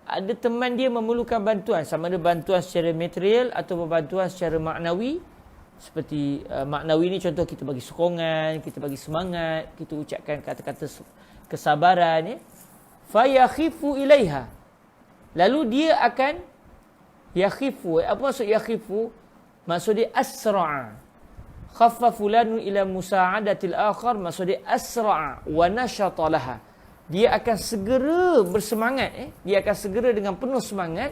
ada teman dia memerlukan bantuan, sama ada bantuan secara material atau bantuan secara maknawi. Seperti maknawi ni contoh, kita bagi sokongan, kita bagi semangat, kita ucapkan kata-kata kesabaran, fa yakhifu ilaiha, lalu dia akan yakhifu. Apa maksud yakhifu? Maksud dia asra'a, khaffa fulanun ila musa'adatil akhar, maksud dia asra'a wa nashata laha, dia akan segera bersemangat, dia akan segera dengan penuh semangat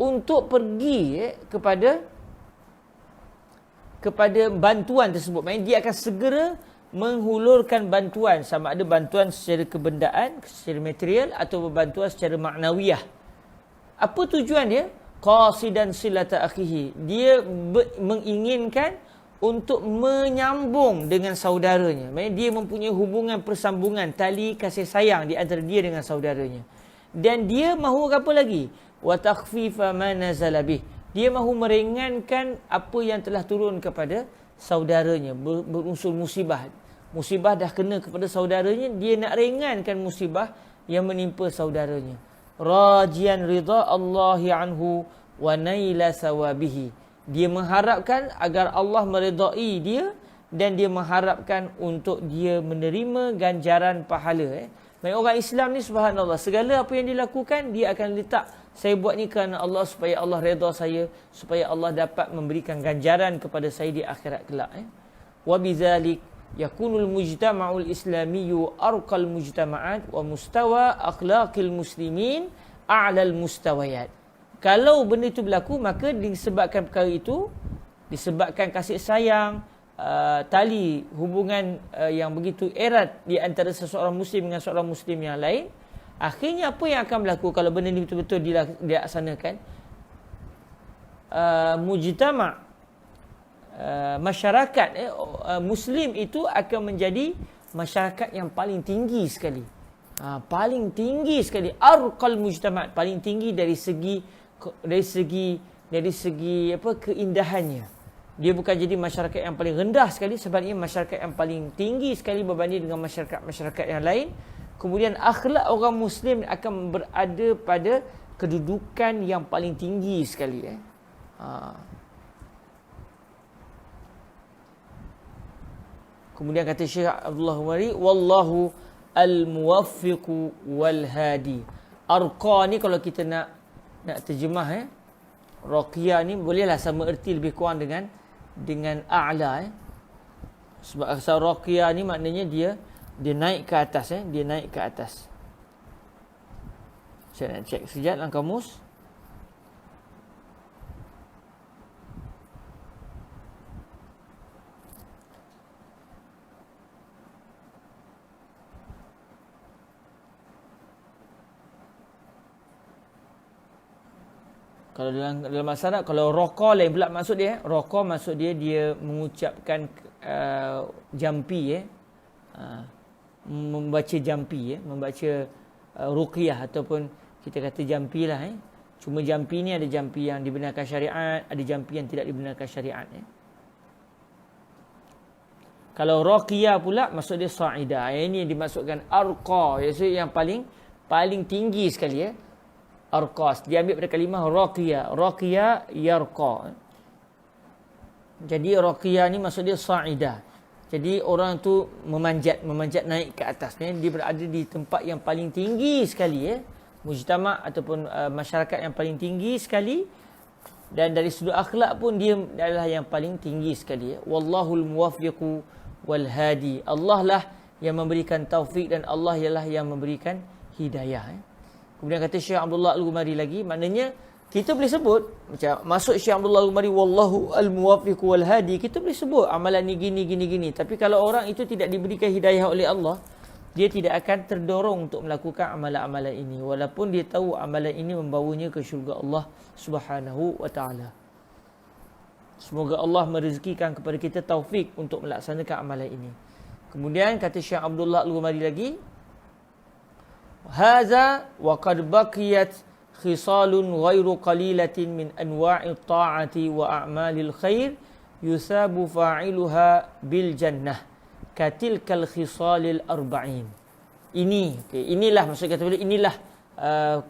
untuk pergi kepada bantuan tersebut. Maksudnya dia akan segera menghulurkan bantuan, sama ada bantuan secara kebendaan, secara material, atau bantuan secara maknawiyah. Apa tujuan dia? Qasidan silata akhihi. Dia menginginkan untuk menyambung dengan saudaranya. Maksudnya dia mempunyai hubungan persambungan, tali kasih sayang di antara dia dengan saudaranya. Dan dia mahu apa lagi? Wa takhfifa ma nazala bih. Dia mahu meringankan apa yang telah turun kepada saudaranya, berunsur musibah. Musibah dah kena kepada saudaranya, dia nak ringankan musibah yang menimpa saudaranya. Rajian ridha Allahi anhu wa naila sawabihi. Dia mengharapkan agar Allah meridai dia dan dia mengharapkan untuk dia menerima ganjaran pahala. Orang Islam ni subhanallah, segala apa yang dilakukan dia akan letak, saya buat ni kerana Allah, supaya Allah redha saya, supaya Allah dapat memberikan ganjaran kepada saya di akhirat kelak. Wa bidzalik yakunul mujtama'ul islamiyyu arqal mujtama'at wa mustawa akhlaqil muslimin a'lal mustawayat. Kalau benda itu berlaku, maka disebabkan perkara itu, disebabkan kasih sayang, tali hubungan yang begitu erat di antara seseorang muslim dengan seorang muslim yang lain, akhirnya apa yang akan berlaku kalau benda ini betul-betul dilaksanakan? Mujtama' masyarakat muslim itu akan menjadi masyarakat yang paling tinggi sekali. Paling tinggi sekali, arqal mujtama', paling tinggi dari segi keindahannya. Dia bukan jadi masyarakat yang paling rendah sekali, sebenarnya masyarakat yang paling tinggi sekali berbanding dengan masyarakat-masyarakat yang lain. Kemudian akhlak orang muslim akan berada pada kedudukan yang paling tinggi sekali. Kemudian kata Syekh Abdullah Umari, wallahu al-muwaffiqu wal hadi. Arqa ni kalau kita nak terjemah, Raqiyah ni bolehlah sama erti lebih kurang dengan a'la. Sebab asal Raqiyah ni maknanya dia naik ke atas, dia naik ke atas. Saya nak cek sekejap dalam kamus. Kalau dalam bahasa Arab, kalau raqa lain pula maksud dia. Raqa maksud dia mengucapkan jampi, membaca jampi, membaca ruqyah ataupun kita kata jampi lah. Cuma jampi ni ada jampi yang dibenarkan syariat, ada jampi yang tidak dibenarkan syariat. Kalau raqiyah pula maksud dia sa'idah. Ini yang dimaksudkan arqa, iaitu yang paling tinggi sekali. Arqas diambil pada kalimah raqiyah. Raqiyah yarqa. Jadi raqiyah ni maksud dia sa'idah. Jadi orang tu memanjat naik ke atas. Dia berada di tempat yang paling tinggi sekali, mujtama' ataupun masyarakat yang paling tinggi sekali. Dan dari sudut akhlak pun dia adalah yang paling tinggi sekali. Wallahul muwaffiqu wal hadi. Allah lah yang memberikan taufik dan Allah ialah yang memberikan hidayah. Kemudian kata Syekh Abdullah Al-Ghumari lagi, maknanya kita boleh sebut macam masuk Syekh Abdullah Al-Ghumari wallahu al-muwaffiq wal hadi, kita boleh sebut amalan ni gini. Tapi kalau orang itu tidak diberikan hidayah oleh Allah, dia tidak akan terdorong untuk melakukan amalan-amalan ini walaupun dia tahu amalan ini membawanya ke syurga Allah Subhanahu wa taala. Semoga Allah merezekikan kepada kita taufik untuk melaksanakan amalan ini. Kemudian kata Syekh Abdullah Al-Ghumari lagi, hadza wa qad baqiyat khisalun ghairu qalilatin min anwa'it ta'ati wa a'malil khair yusabu fa'iluha bil jannah katilkal khisalil arba'in. Inilah maksud kata beliau, inilah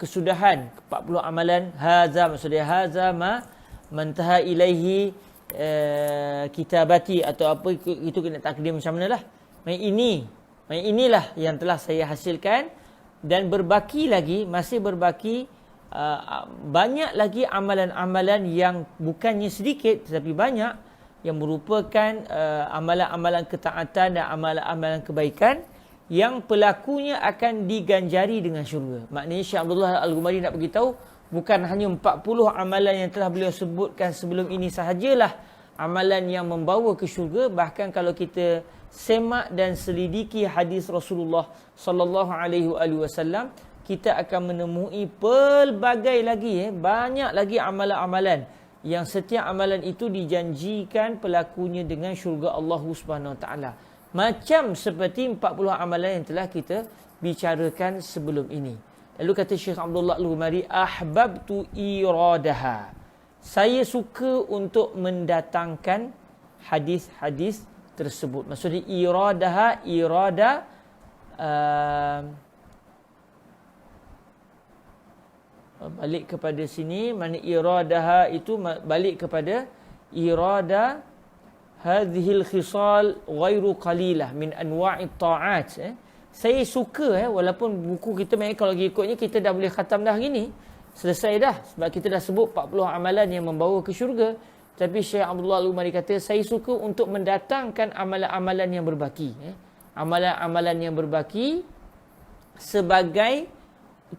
kesudahan 40 amalan. Hadza maksud dia hadza ma mantaha ilaihi kitabati, atau apa itu kena takdim macam manalah. Inilah yang telah saya hasilkan. Dan berbaki lagi, masih berbaki banyak lagi amalan-amalan yang bukannya sedikit tetapi banyak, yang merupakan amalan-amalan ketaatan dan amalan-amalan kebaikan yang pelakunya akan diganjari dengan syurga. Maknanya Syekh Abdullah Al-Ghumari nak beritahu, bukan hanya 40 amalan yang telah beliau sebutkan sebelum ini sahajalah amalan yang membawa ke syurga. Bahkan kalau kita semak dan selidiki hadis Rasulullah sallallahu alaihi wasallam, kita akan menemui pelbagai lagi banyak lagi amalan-amalan yang setiap amalan itu dijanjikan pelakunya dengan syurga Allah Subhanahu Wa Taala. Macam seperti 40 amalan yang telah kita bicarakan sebelum ini. Lalu kata Syekh Abdullah Al-Ghumari, ahbabtu iradaha. Saya suka untuk mendatangkan hadis-hadis tersebut. Maksudnya iradaha, irada balik kepada sini, mana iradaha itu balik kepada irada hadhil khisal ghairu qalilah min anwa'it ta'at. Saya suka walaupun buku kita kalau ikutnya kita dah boleh khatam dah hari ni. Selesai dah sebab kita dah sebut 40 amalan yang membawa ke syurga. Tapi Syekh Abdullah Al-Ghumari kata saya suka untuk mendatangkan amalan-amalan yang berbaki. Amalan-amalan yang berbaki sebagai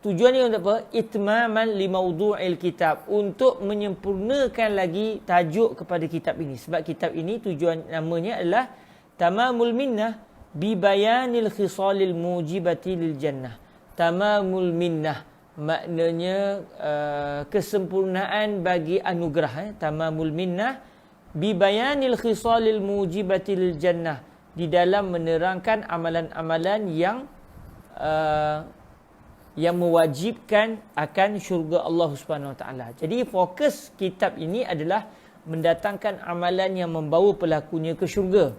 tujuannya untuk apa? Itmaman li mawdu'il kitab, untuk menyempurnakan lagi tajuk kepada kitab ini. Sebab kitab ini tujuan namanya adalah Tamamul Minnah bi bayanil khisalil mujibati lil jannah. Tamamul Minnah maknanya kesempurnaan bagi anugerah. Tamamul Minnah bi bayanil khisalil mujibati lil jannah, di dalam menerangkan amalan-amalan yang mewajibkan akan syurga Allah Subhanahu Wa Taala. Jadi fokus kitab ini adalah mendatangkan amalan yang membawa pelakunya ke syurga.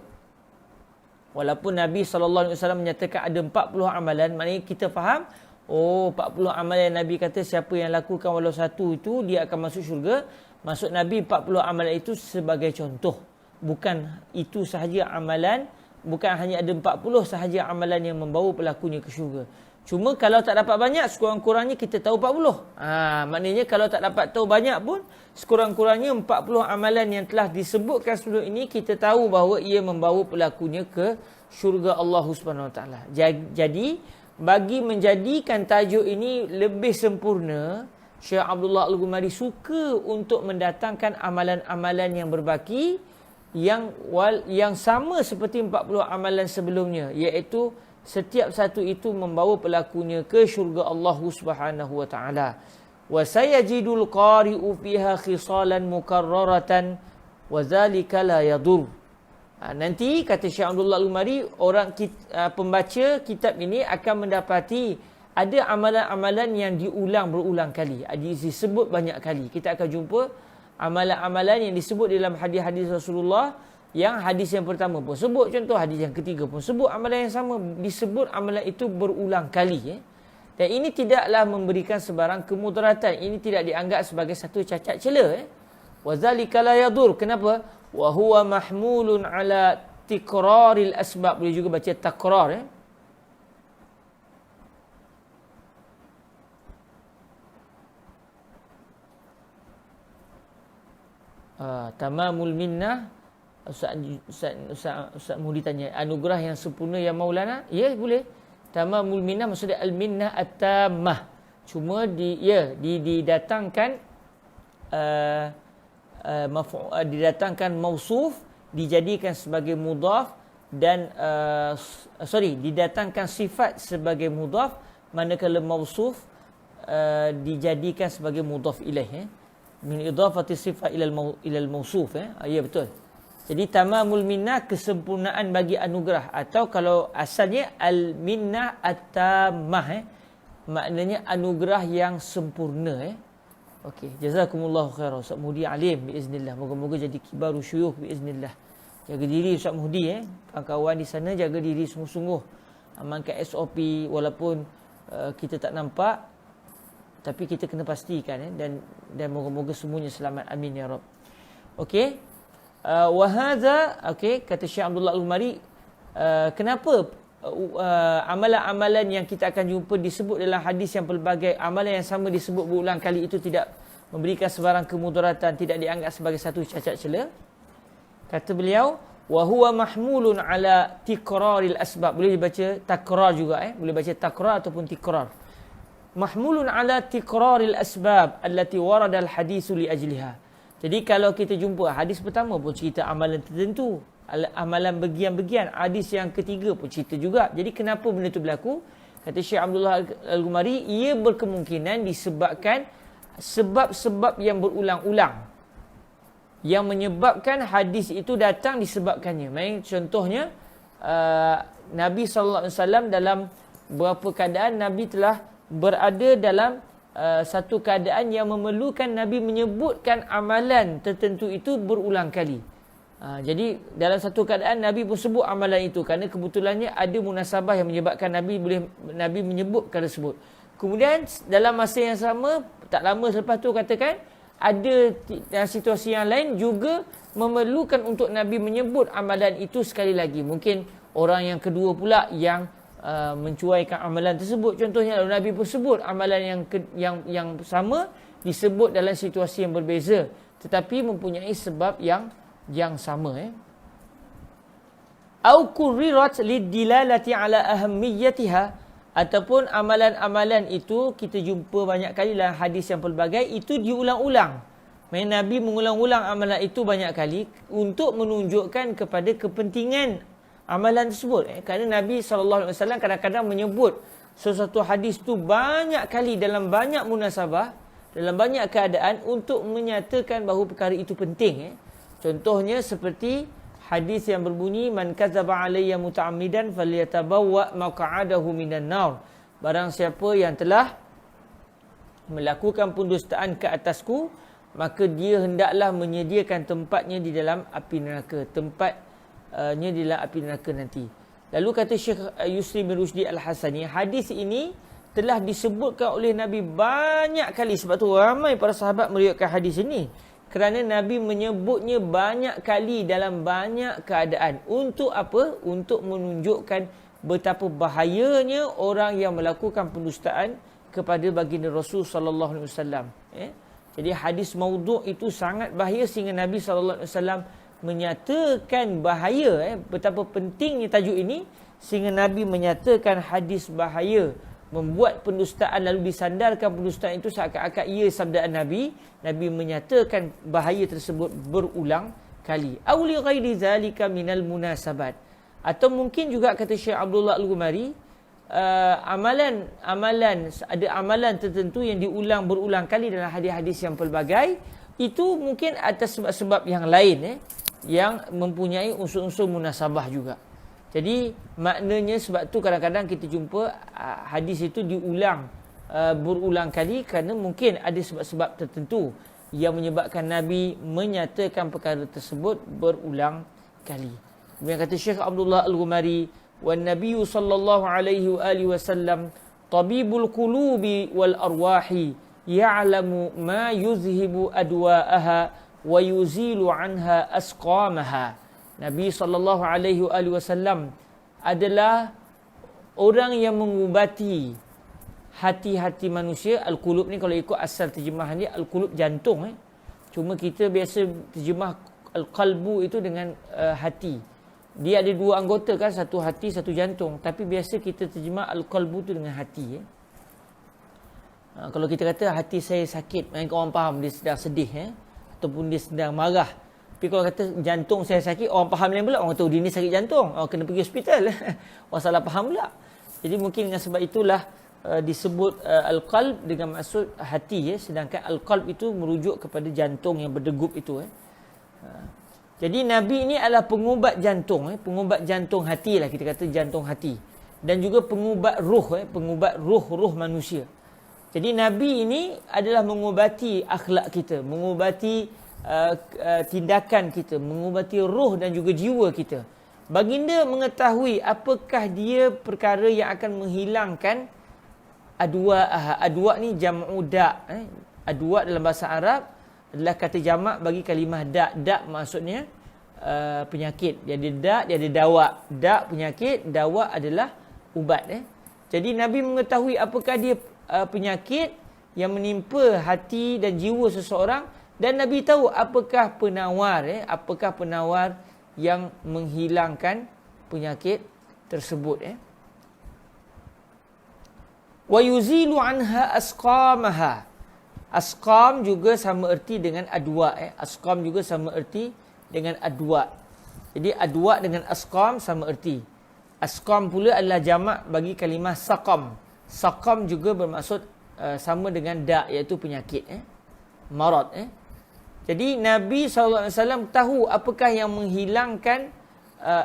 Walaupun Nabi sallallahu alaihi wasallam menyatakan ada 40 amalan, maknanya kita faham, 40 amalan Nabi kata siapa yang lakukan walau satu itu dia akan masuk syurga. Maksud Nabi 40 amalan itu sebagai contoh. Bukan itu sahaja amalan, bukan hanya ada 40 sahaja amalan yang membawa pelakunya ke syurga. Cuma kalau tak dapat banyak, sekurang-kurangnya kita tahu 40. Maknanya kalau tak dapat tahu banyak pun, sekurang-kurangnya 40 amalan yang telah disebutkan sebelum ini, kita tahu bahawa ia membawa pelakunya ke syurga Allah Subhanahu Wa Taala. Jadi, bagi menjadikan tajuk ini lebih sempurna, Syekh Abdullah Al-Ghumari suka untuk mendatangkan amalan-amalan yang berbaki, yang sama seperti 40 amalan sebelumnya, iaitu setiap satu itu membawa pelakunya ke syurga Allah Subhanahu Wa Taala. Wa sayajidul qari'u fiha khisalan mukarraratan wa zalika la yadur. Nanti kata Syekh Abdullah Al-Ghumari, orang pembaca kitab ini akan mendapati ada amalan-amalan yang diulang berulang kali, disebut banyak kali. Kita akan jumpa amalan-amalan yang disebut dalam hadis-hadis Rasulullah. Yang hadis yang pertama pun sebut, contoh hadis yang ketiga pun sebut amalan yang sama, disebut amalan itu berulang kali. Dan ini tidaklah memberikan sebarang kemudaratan, ini tidak dianggap sebagai satu cacat cela. Wa zalika la yadur. Kenapa? Wa huwa mahmulun ala tikraril asbab. Boleh juga baca takrar. Tamamul Minnah. Ustaz Muhdi tanya, anugerah yang sempurna ya Maulana? Ya, boleh. Tamamul Minnah maksudnya al-minnah at-tammah. Cuma didatangkan didatangkan mausuf, dijadikan sebagai mudhaf, dan didatangkan sifat sebagai mudhaf, manakala mausuf dijadikan sebagai mudhaf ilaih. Min idafati sifat ilal mausuf. Ya, betul. Jadi tamamul minnah, kesempurnaan bagi anugerah, atau kalau asalnya al-minnah at-tammah, maknanya anugerah yang sempurna. Okey, jazakumullahu khairan Ustaz Muhdi alim biiznillah. Moga-moga jadi kibaru syuyukh biiznillah. Jaga diri Ustaz Muhdi, kawan-kawan di sana jaga diri sungguh-sungguh. Amalkan SOP walaupun kita tak nampak, tapi kita kena pastikan dan moga-moga semuanya selamat, amin ya rab. Okey. Wahadha, kata Syekh Abdullah Al-Ghumari, kenapa amalan-amalan yang kita akan jumpa disebut dalam hadis yang pelbagai, amalan yang sama disebut berulang kali itu tidak memberikan sebarang kemudaratan, tidak dianggap sebagai satu cacat cela? Kata beliau, wa huwa mahmulun ala tikraril asbab. Boleh dibaca takrar juga, boleh baca takrar ataupun tikrar. Mahmulun ala tikraril asbab allati warada al hadisu li ajliha. Jadi kalau kita jumpa hadis pertama pun cerita amalan tertentu, amalan bagian-bagian, hadis yang ketiga pun cerita juga. Jadi kenapa benda itu berlaku? Kata Syekh Abdullah Al-Ghumari, ia berkemungkinan disebabkan sebab-sebab yang berulang-ulang yang menyebabkan hadis itu datang disebabkannya. Maksudnya contohnya Nabi SAW dalam beberapa keadaan Nabi telah berada dalam satu keadaan yang memerlukan Nabi menyebutkan amalan tertentu itu berulang kali. Jadi dalam satu keadaan Nabi pun sebut amalan itu kerana kebetulannya ada munasabah yang menyebabkan Nabi menyebutkan tersebut. Kemudian dalam masa yang sama, tak lama selepas tu katakan ada situasi yang lain juga memerlukan untuk Nabi menyebut amalan itu sekali lagi. Mungkin orang yang kedua pula yang mencuaikan amalan tersebut. Contohnya lalu Nabi pun sebut amalan yang sama disebut dalam situasi yang berbeza tetapi mempunyai sebab yang sama. Au kurrirat lidilalati ala ahammiyatiha, ataupun amalan-amalan itu kita jumpa banyak kali dalam hadis yang pelbagai itu diulang-ulang. Nabi mengulang-ulang amalan itu banyak kali untuk menunjukkan kepada kepentingan amalan tersebut. Kerana Nabi SAW kadang-kadang menyebut sesuatu hadis itu banyak kali dalam banyak munasabah, dalam banyak keadaan untuk menyatakan bahawa perkara itu penting. Contohnya seperti hadis yang berbunyi, man kadzaba alayya muta'ammidan falyatabawwa maq'adahu minan nar. Barang siapa yang telah melakukan pendustaan ke atasku, maka dia hendaklah menyediakan tempatnya di dalam api neraka, tempatnya di dalam api neraka nanti. Lalu kata Syekh Yusri bin Rushdi Al-Hasani, hadis ini telah disebutkan oleh Nabi banyak kali. Sebab tu ramai para sahabat meriwayatkan hadis ini, kerana Nabi menyebutnya banyak kali dalam banyak keadaan. Untuk apa? Untuk menunjukkan betapa bahayanya orang yang melakukan pendustaan kepada baginda Rasul sallallahu alaihi wasallam. Jadi hadis maudhu' itu sangat bahaya sehingga Nabi sallallahu alaihi wasallam menyatakan bahaya, betapa pentingnya tajuk ini sehingga Nabi menyatakan hadis bahaya, membuat pendustaan lalu disandarkan pendustaan itu seakan-akan ia sabdaan Nabi. Nabi menyatakan bahaya tersebut berulang kali. Aw li ghairi zalika minal munasabat. Atau mungkin juga kata Syekh Abdullah Al-Ghumari, ada amalan tertentu yang berulang kali dalam hadis-hadis yang pelbagai, itu mungkin atas sebab-sebab yang lain yang mempunyai unsur-unsur munasabah juga. Jadi maknanya sebab tu kadang-kadang kita jumpa hadis itu berulang kali kerana mungkin ada sebab-sebab tertentu yang menyebabkan Nabi menyatakan perkara tersebut berulang kali. Kemudian kata Syekh Abdullah Al-Ghumari, wan nabiyyu sallallahu alaihi wa alihi wasallam tabibul qulubi wal arwahi ya'lamu ma yuzhibu adwa'aha wa yuzilu anha asqamaha. Nabi SAW adalah orang yang mengubati hati-hati manusia. Al-qulub ni kalau ikut asal terjemahan dia, al-qulub jantung. Cuma kita biasa terjemah al-qalbu itu dengan hati. Dia ada dua anggota kan, satu hati, satu jantung. Tapi biasa kita terjemah al-qalbu itu dengan hati. Kalau kita kata hati saya sakit, mungkin orang faham dia sedang sedih. Ataupun dia sedang marah. Tapi kalau kata jantung saya sakit, orang faham lain pula. Orang tahu dia ni sakit jantung, kena pergi hospital. Orang salah faham pula. Jadi mungkin dengan sebab itulah disebut al-qalb dengan maksud hati. Sedangkan al-qalb itu merujuk kepada jantung yang berdegup itu. Jadi Nabi ini adalah pengubat jantung. Pengubat jantung hati lah, kita kata jantung hati. Dan juga pengubat ruh. Pengubat ruh manusia. Jadi Nabi ini adalah mengubati akhlak kita, mengubati tindakan kita, mengubati roh dan juga jiwa kita. Baginda mengetahui apakah dia perkara yang akan menghilangkan adwa'. Adwa' ni jam'u da'. Adwa' dalam bahasa Arab adalah kata jamak bagi kalimah da'. Da' maksudnya penyakit. Dia ada da', dia ada dawa'. Da' penyakit, dawa' adalah ubat. Jadi Nabi mengetahui apakah dia penyakit yang menimpa hati dan jiwa seseorang, dan Nabi tahu apakah penawar yang menghilangkan penyakit tersebut. Wa yuzilu anha asqamaha. Asqam juga sama erti dengan adwa. Asqam juga sama erti dengan adwa. Jadi adwa dengan asqam sama erti. Asqam pula adalah jamak bagi kalimah saqam. Saqam juga bermaksud sama dengan da', iaitu penyakit. Marad. Jadi Nabi SAW tahu apakah yang menghilangkan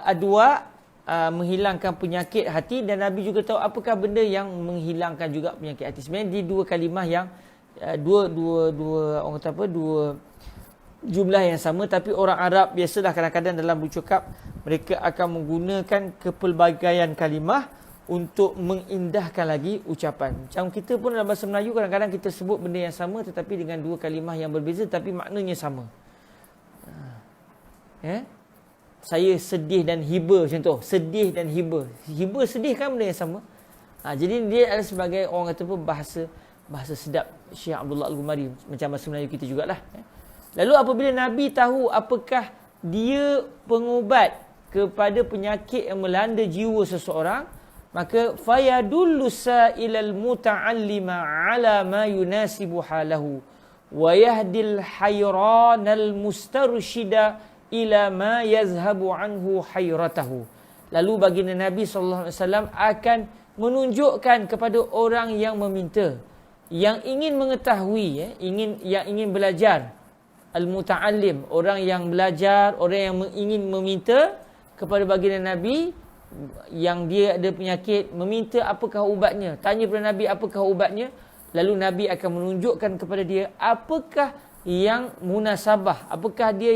adwa, menghilangkan penyakit hati, dan Nabi juga tahu apakah benda yang menghilangkan juga penyakit hati. Sebenarnya di dua kalimah yang dua orang kata apa, dua jumlah yang sama, tapi orang Arab biasalah kadang-kadang dalam bercakap mereka akan menggunakan kepelbagaian kalimah untuk mengindahkan lagi ucapan. Macam kita pun dalam bahasa Melayu kadang-kadang kita sebut benda yang sama tetapi dengan dua kalimah yang berbeza tapi maknanya sama. Saya sedih dan hiba, contoh. Sedih dan hiba. Hiba, sedih kan benda yang sama. Jadi dia adalah sebagai orang kata apa, bahasa sedap Syekh Abdullah Al-Ghumari, macam bahasa Melayu kita jugalah. Lalu apabila Nabi tahu apakah dia pengubat kepada penyakit yang melanda jiwa seseorang, maka fayadullu sa'ilal muta'allima ala ma yunasibu halahu wa yahdil hayranal mustarshida ila ma yazhabu anhu hayratahu. Lalu baginda Nabi SAW akan menunjukkan kepada orang yang meminta, yang ingin mengetahui, yang ingin belajar, al-muta'allim, orang yang belajar, orang yang ingin meminta kepada baginda Nabi yang dia ada penyakit, meminta apakah ubatnya, tanya kepada Nabi apakah ubatnya, lalu Nabi akan menunjukkan kepada dia apakah yang munasabah, apakah dia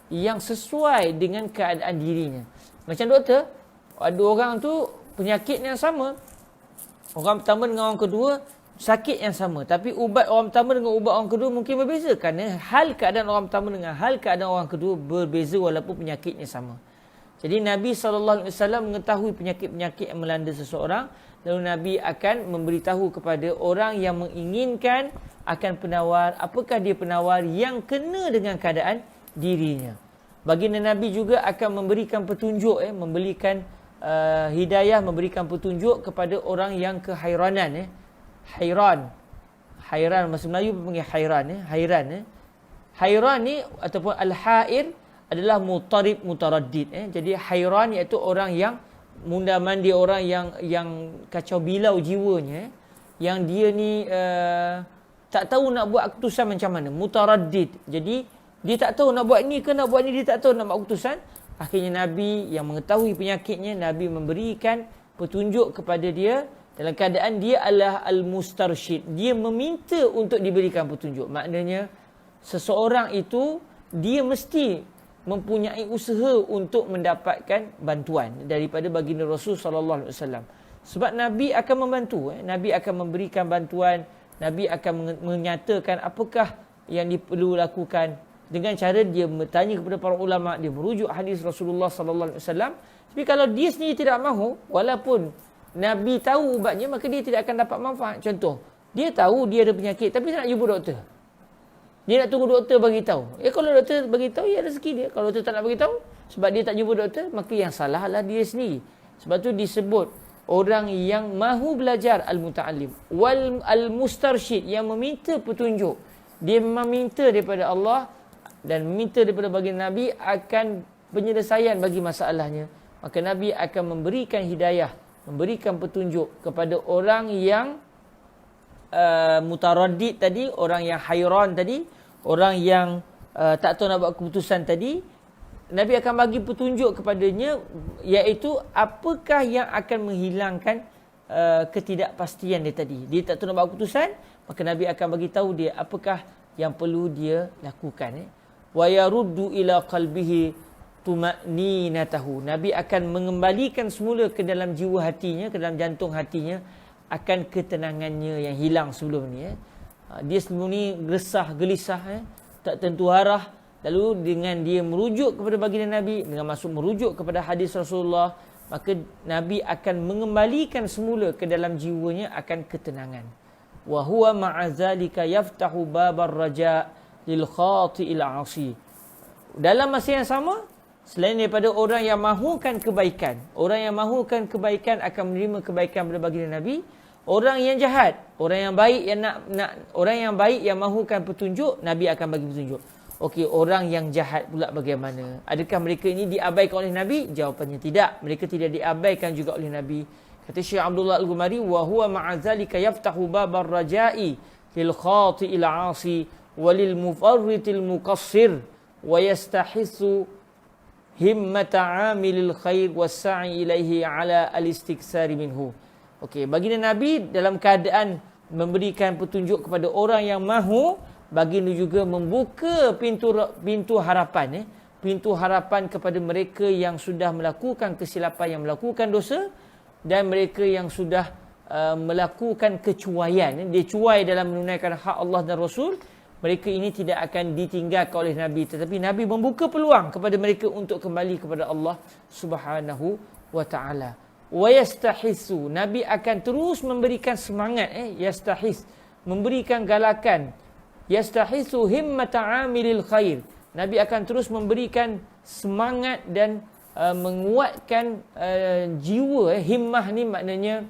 yang sesuai dengan keadaan dirinya. Macam doktor, ada orang tu penyakit yang sama, orang pertama dengan orang kedua sakit yang sama, tapi ubat orang pertama dengan ubat orang kedua mungkin berbeza, kerana hal keadaan orang pertama dengan hal keadaan orang kedua berbeza walaupun penyakitnya sama. Jadi Nabi SAW mengetahui penyakit-penyakit yang melanda seseorang, lalu Nabi akan memberitahu kepada orang yang menginginkan akan penawar, apakah dia penawar yang kena dengan keadaan dirinya. Baginda Nabi juga akan memberikan petunjuk, memberikan hidayah, memberikan petunjuk kepada orang yang kehairanan. Hairan, bahasa Melayu panggil hairan. Hairan ni ataupun al-hair adalah mutarib mutaraddid. Jadi hairan iaitu orang yang munda-mandi, orang yang kacau bilau jiwanya, yang dia ni tak tahu nak buat keputusan macam mana, mutaraddid. Jadi dia tak tahu nak buat ni ke nak buat ni, dia tak tahu nak buat keputusan. Akhirnya Nabi yang mengetahui penyakitnya, Nabi memberikan petunjuk kepada dia dalam keadaan dia adalah al-mustarsyid. Dia meminta untuk diberikan petunjuk. Maknanya seseorang itu dia mesti mempunyai usaha untuk mendapatkan bantuan daripada baginda Rasul sallallahu alaihi wasallam. Sebab Nabi akan membantu, Nabi akan memberikan bantuan, Nabi akan menyatakan apakah yang perlu lakukan dengan cara dia bertanya kepada para ulama, dia merujuk hadis Rasulullah sallallahu alaihi wasallam. Tapi kalau dia sendiri tidak mahu, walaupun Nabi tahu ubatnya, maka dia tidak akan dapat manfaat. Contoh, dia tahu dia ada penyakit tapi tak nak jumpa doktor. Dia nak tunggu doktor bagi tahu. Kalau doktor bagi tahu, ya rezeki dia. Kalau doktor tak nak bagi tahu, sebab dia tak jumpa doktor, maka yang salahlah dia sendiri. Sebab tu disebut orang yang mahu belajar al-muta'allim, wal al-mustarsyid, yang meminta petunjuk. Dia meminta daripada Allah dan meminta daripada baginda Nabi akan penyelesaian bagi masalahnya. Maka Nabi akan memberikan hidayah, memberikan petunjuk kepada orang yang mutaraddid tadi, orang yang hairan tadi, orang yang tak tahu nak buat keputusan tadi. Nabi akan bagi petunjuk kepadanya, iaitu apakah yang akan menghilangkan ketidakpastian dia tadi. Dia tak tahu nak buat keputusan, maka Nabi akan bagi tahu dia apakah yang perlu dia lakukan. Wa yaruddu ila qalbihi tuma'ninatahu. Nabi akan mengembalikan semula ke dalam jiwa hatinya, ke dalam jantung hatinya, akan ketenangannya yang hilang sebelum ni. Dia sebelum ni resah, gelisah, tak tentu arah. Lalu dengan dia merujuk kepada baginda Nabi, dengan masuk merujuk kepada hadis Rasulullah, maka Nabi akan mengembalikan semula ke dalam jiwanya akan ketenangan. Wa huwa ma'azalika yaftahu babar raja' lil khati'il 'asi. Dalam masa yang sama, Selain daripada orang yang mahukan kebaikan. Orang yang mahukan kebaikan akan menerima kebaikan pada baginda Nabi. Orang yang jahat, orang yang baik yang orang yang baik yang mahukan petunjuk, Nabi akan bagi petunjuk. Okey, orang yang jahat pula bagaimana? Adakah mereka ini diabaikan oleh Nabi? Jawapannya tidak. Mereka tidak diabaikan juga oleh Nabi. Kata Syekh Abdullah Al-Ghumari, wa huwa ma'azalika yaftahu babar raja'i lil khati'il 'asi wa lil mufarritil muqassir wa yastahissu himmata 'amilil khair was-sa'i ilaihi 'ala al-istiksari minhu. Okey, baginda Nabi dalam keadaan memberikan petunjuk kepada orang yang mahu, baginda juga membuka pintu harapan, pintu harapan kepada mereka yang sudah melakukan kesilapan, yang melakukan dosa, dan mereka yang sudah melakukan kecuaian. Dia cuai dalam menunaikan hak Allah dan Rasul. Mereka ini tidak akan ditinggalkan oleh Nabi, tetapi Nabi membuka peluang kepada mereka untuk kembali kepada Allah Subhanahu wa taala. Wa yastahisu, Nabi akan terus memberikan semangat, yastahis, memberikan galakan. Yastahisu himmata 'amilil khair. Nabi akan terus memberikan semangat dan menguatkan jiwa. Himmah ni maknanya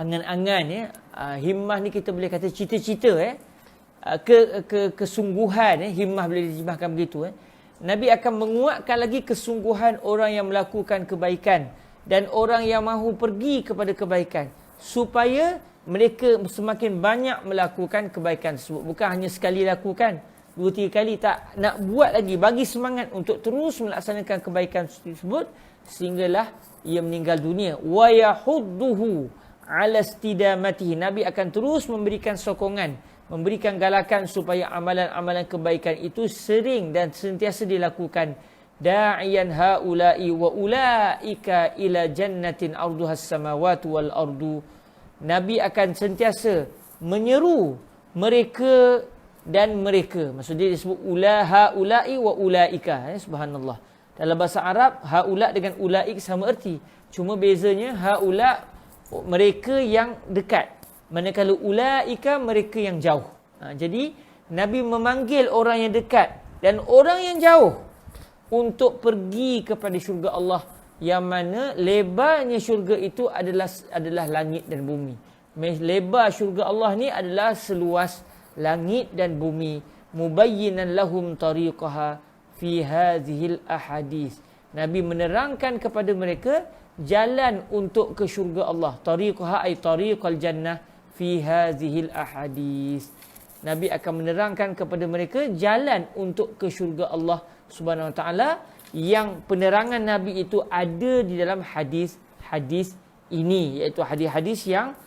angan-angan, himmah ni kita boleh kata cita-cita, kesungguhan, himmah boleh diterjemahkan begitu. Nabi akan menguatkan lagi kesungguhan orang yang melakukan kebaikan dan orang yang mahu pergi kepada kebaikan, supaya mereka semakin banyak melakukan kebaikan tersebut. Bukan hanya sekali lakukan, 2-3 kali, tak, nak buat lagi, bagi semangat untuk terus melaksanakan kebaikan tersebut sehinggalah ia meninggal dunia. Wa yahudduhu ala istidamatihi, Nabi akan terus memberikan sokongan, memberikan galakan supaya amalan-amalan kebaikan itu sering dan sentiasa dilakukan. Da'iyan haula'i wa ulaika ila jannatin arduhas samawati wal ardu. Nabi akan sentiasa menyeru mereka dan mereka. Maksudnya disebut haula'i wa ulaika. Subhanallah. Dalam bahasa Arab, haula dengan ulaik sama erti. Cuma bezanya haula mereka yang dekat, manakala ulaika mereka yang jauh. Jadi Nabi memanggil orang yang dekat dan orang yang jauh untuk pergi kepada syurga Allah, yang mana lebarnya syurga itu adalah langit dan bumi. Lebar syurga Allah ni adalah seluas langit dan bumi. Mubayyinan lahum tariqaha fi hadhil ahadith. Nabi menerangkan kepada mereka jalan untuk ke syurga Allah. Tariqaha ay tariqal jannah fi hadhil ahadith. Nabi akan menerangkan kepada mereka jalan untuk ke syurga Allah Subhanahu wa taala, yang penerangan Nabi itu ada di dalam hadis-hadis ini, iaitu hadis-hadis yang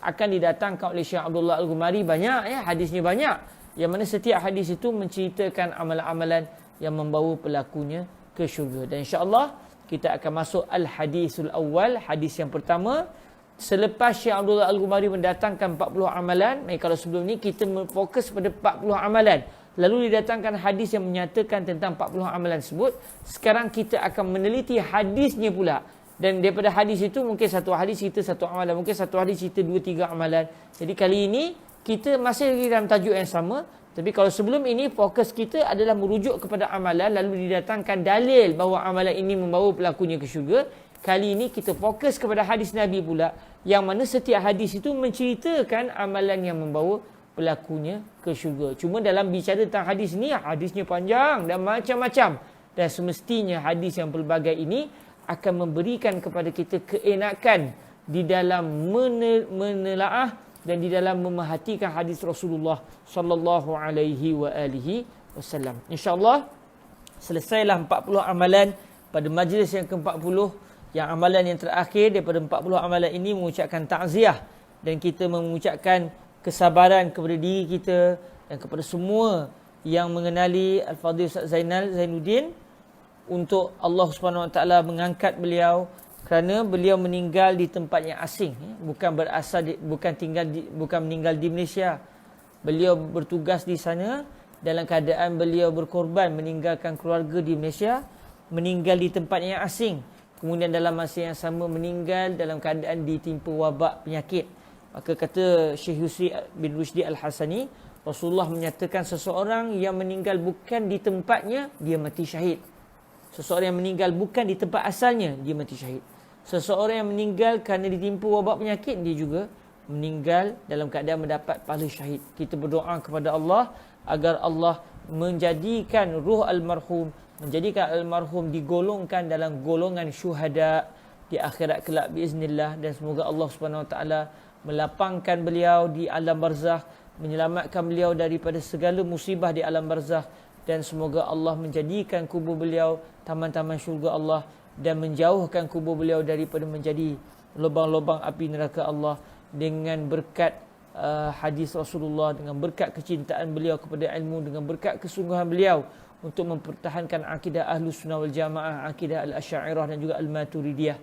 akan didatangkan oleh Syekh Abdullah Al-Ghumari. Banyak, hadisnya banyak, yang mana setiap hadis itu menceritakan amalan-amalan yang membawa pelakunya ke syurga. Dan insya-Allah kita akan masuk al-hadisul awal, hadis yang pertama. Selepas Syekh Abdullah Al-Ghumari mendatangkan 40 amalan, kalau sebelum ni kita fokus pada 40 amalan, lalu didatangkan hadis yang menyatakan tentang 40 amalan tersebut, sekarang kita akan meneliti hadisnya pula. Dan daripada hadis itu, mungkin satu hadis cerita satu amalan, mungkin satu hadis cerita 2-3 amalan. Jadi kali ini kita masih lagi dalam tajuk yang sama, tapi kalau sebelum ini fokus kita adalah merujuk kepada amalan, lalu didatangkan dalil bahawa amalan ini membawa pelakunya ke syurga. Kali ini kita fokus kepada hadis Nabi pula, yang mana setiap hadis itu menceritakan amalan yang membawa pelakunya ke syurga. Cuma dalam bicara tentang hadis ni, hadisnya panjang dan macam-macam. Dan semestinya hadis yang pelbagai ini akan memberikan kepada kita keenakan di dalam menelaah dan di dalam memerhatikan hadis Rasulullah sallallahu alaihi wa alihi wasallam. Insya-Allah selesailah 40 amalan pada majlis yang ke-40. Yang amalan yang terakhir daripada 40 amalan ini mengucapkan takziah, dan kita mengucapkan kesabaran kepada diri kita dan kepada semua yang mengenali Al-Fadhil Ustaz Zainuddin, untuk Allah Subhanahu Wa Taala mengangkat beliau kerana beliau meninggal di tempat yang asing, bukan berasal bukan meninggal di Malaysia. Beliau bertugas di sana dalam keadaan beliau berkorban meninggalkan keluarga di Malaysia, meninggal di tempat yang asing. Kemudian dalam masa yang sama meninggal dalam keadaan ditimpa wabak penyakit. Maka kata Syekh Yusri bin Rushdi Al-Hasani, Rasulullah menyatakan seseorang yang meninggal bukan di tempatnya, dia mati syahid. Seseorang yang meninggal bukan di tempat asalnya, dia mati syahid. Seseorang yang meninggal kerana ditimpa wabak penyakit, dia juga meninggal dalam keadaan mendapat pahala syahid. Kita berdoa kepada Allah agar Allah menjadikan ruh almarhum, menjadikan almarhum digolongkan dalam golongan syuhada di akhirat kelak biiznillah, dan semoga Allah Subhanahu Wa Taala melapangkan beliau di alam barzakh, menyelamatkan beliau daripada segala musibah di alam barzakh, dan semoga Allah menjadikan kubur beliau taman-taman syurga Allah, dan menjauhkan kubur beliau daripada menjadi lubang-lubang api neraka Allah, dengan berkat hadis Rasulullah, dengan berkat kecintaan beliau kepada ilmu, dengan berkat kesungguhan beliau untuk mempertahankan akidah Ahlus Sunnah wal Jamaah, akidah Al-Asy'ariyah dan juga Al-Maturidiyah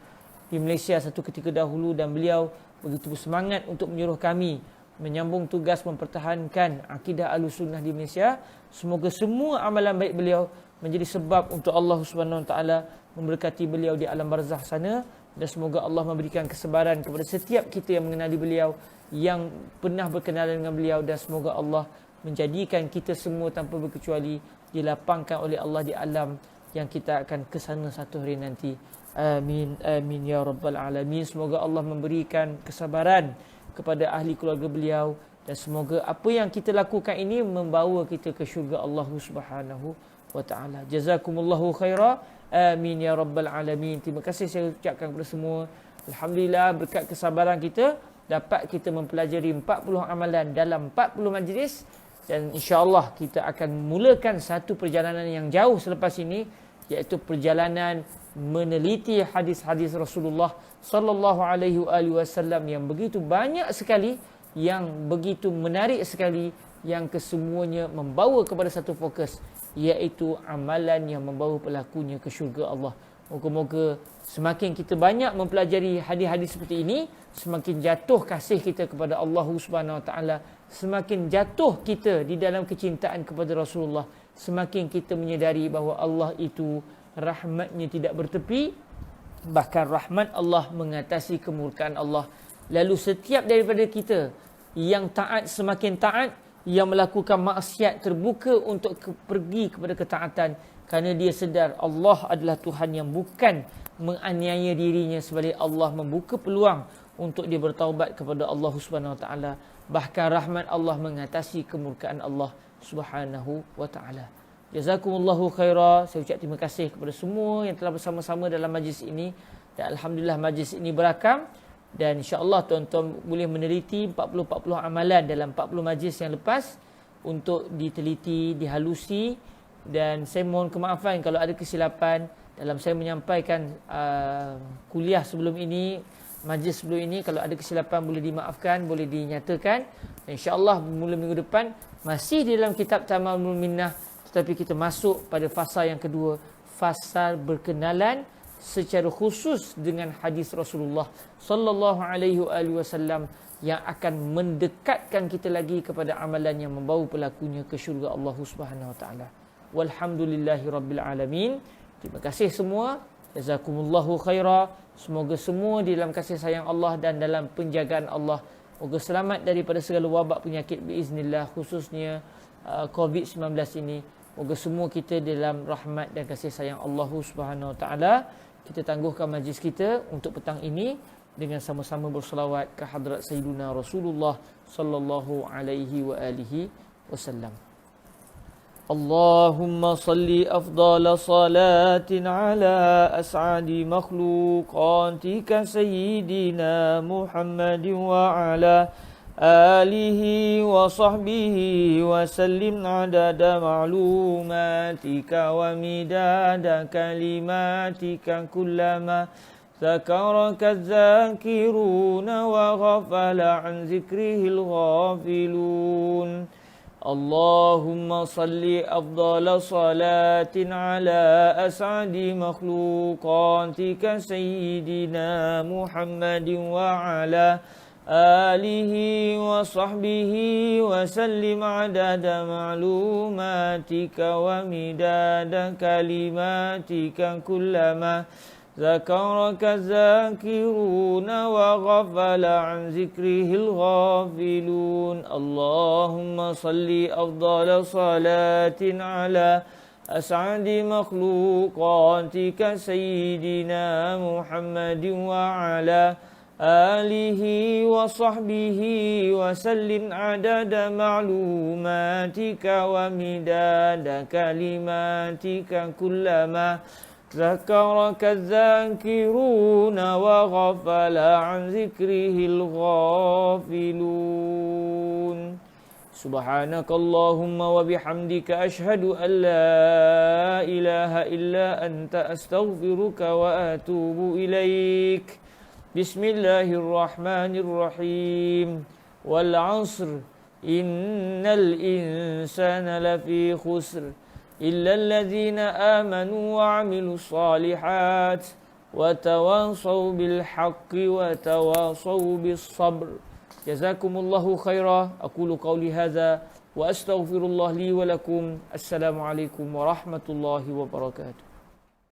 di Malaysia satu ketika dahulu, dan beliau begitu bersemangat untuk menyuruh kami menyambung tugas mempertahankan akidah Ahlus Sunnah di Malaysia. Semoga semua amalan baik beliau menjadi sebab untuk Allah Subhanahu Wa Taala memberkati beliau di alam barzakh sana, dan semoga Allah memberikan kesabaran kepada setiap kita yang mengenali beliau, yang pernah berkenalan dengan beliau, dan semoga Allah menjadikan kita semua tanpa berkecuali dilapangkan oleh Allah di alam yang kita akan ke sana satu hari nanti. Amin, amin ya rabbal alamin. Semoga Allah memberikan kesabaran kepada ahli keluarga beliau, dan semoga apa yang kita lakukan ini membawa kita ke syurga Allah Subhanahu wa taala. Jazakumullahu khaira. Amin ya rabbal alamin. Terima kasih saya ucapkan kepada semua. Alhamdulillah, berkat kesabaran kita dapat kita mempelajari 40 amalan dalam 40 majlis, dan insya-Allah kita akan mulakan satu perjalanan yang jauh selepas ini, iaitu perjalanan meneliti hadis-hadis Rasulullah sallallahu alaihi wasallam yang begitu banyak sekali, yang begitu menarik sekali, yang kesemuanya membawa kepada satu fokus, iaitu amalan yang membawa pelakunya ke syurga Allah. Moga-moga semakin kita banyak mempelajari hadis-hadis seperti ini, semakin jatuh kasih kita kepada Allah Subhanahu Wa Taala, semakin jatuh kita di dalam kecintaan kepada Rasulullah, semakin kita menyedari bahawa Allah itu rahmatnya tidak bertepi, bahkan rahmat Allah mengatasi kemurkaan Allah. Lalu setiap daripada kita yang taat semakin taat, yang melakukan maksiat terbuka untuk pergi kepada ketaatan, kerana dia sedar Allah adalah Tuhan yang bukan menganiaya dirinya, sebalik Allah membuka peluang untuk dia bertaubat kepada Allah Subhanahu Wa Taala. Bahkan rahmat Allah mengatasi kemurkaan Allah Subhanahu Wa Taala. Jazakumullahu khaira. Saya ucap terima kasih kepada semua yang telah bersama-sama dalam majlis ini, dan alhamdulillah majlis ini berakam, dan insya-Allah tuan-tuan boleh meneliti 40 amalan dalam 40 majlis yang lepas untuk diteliti, dihalusi, dan saya mohon kemaafan kalau ada kesilapan dalam saya menyampaikan kuliah sebelum ini, majlis sebelum ini. Kalau ada kesilapan boleh dimaafkan, boleh dinyatakan. InsyaAllah mula minggu depan masih di dalam kitab Tamamul Minnah, tetapi kita masuk pada fasa yang kedua, fasa berkenalan secara khusus dengan hadis Rasulullah sallallahu alaihi wasallam, yang akan mendekatkan kita lagi kepada amalan yang membawa pelakunya ke syurga Allah Subhanahu Wa Taala. Walhamdulillahirabbil alamin. Terima kasih semua. Jazakumullahu khaira. Semoga semua di dalam kasih sayang Allah dan dalam penjagaan Allah. Semoga selamat daripada segala wabak penyakit biiznillah, khususnya COVID-19 ini. Moga semua kita dalam rahmat dan kasih sayang Allah Subhanahu Wa Taala. Kita tangguhkan majlis kita untuk petang ini dengan sama-sama berselawat ke hadrat Sayyidina Rasulullah sallallahu alaihi wa alihi wasallam. Allahumma salli afdala salatin ala as'adi makhluqatika Sayyidina Muhammadin wa ala alihi wa sahbihi wa sallim adada ma'lumatika wa midada kalimatika kullama zakaraka zakiruna wa ghafala an zikrihil ghafilun. Allahumma salli afdala salatin ala as'adi makhluqatika Sayyidina Muhammadin wa ala alihi wa sahbihi wa sallim adada ma'lumatika wa midada kalimatika kullama zakaraka zakiruna wa ghafala an zikrihil ghafilun. Allahumma salli afdala salatin ala أسعد مخلوقاتك سيدنا محمد وعلى آله وصحبه وسلم عدد معلوماتك ومداد كلماتك كلما ذكرك الذاكرون وغفل عن ذكره الغافلون سبحانك اللهم وبحمدك أشهد أن لا إله إلا أنت أستغفرك وأتوب إليك بسم الله الرحمن الرحيم والعصر إن الإنسان لفي خسر إلا الذين آمنوا وعملوا الصالحات وتواصوا بالحق وتواصوا بالصبر جزاكم الله خيرا أقول قولي هذا وأستغفر الله لي ولكم السلام عليكم ورحمة الله وبركاته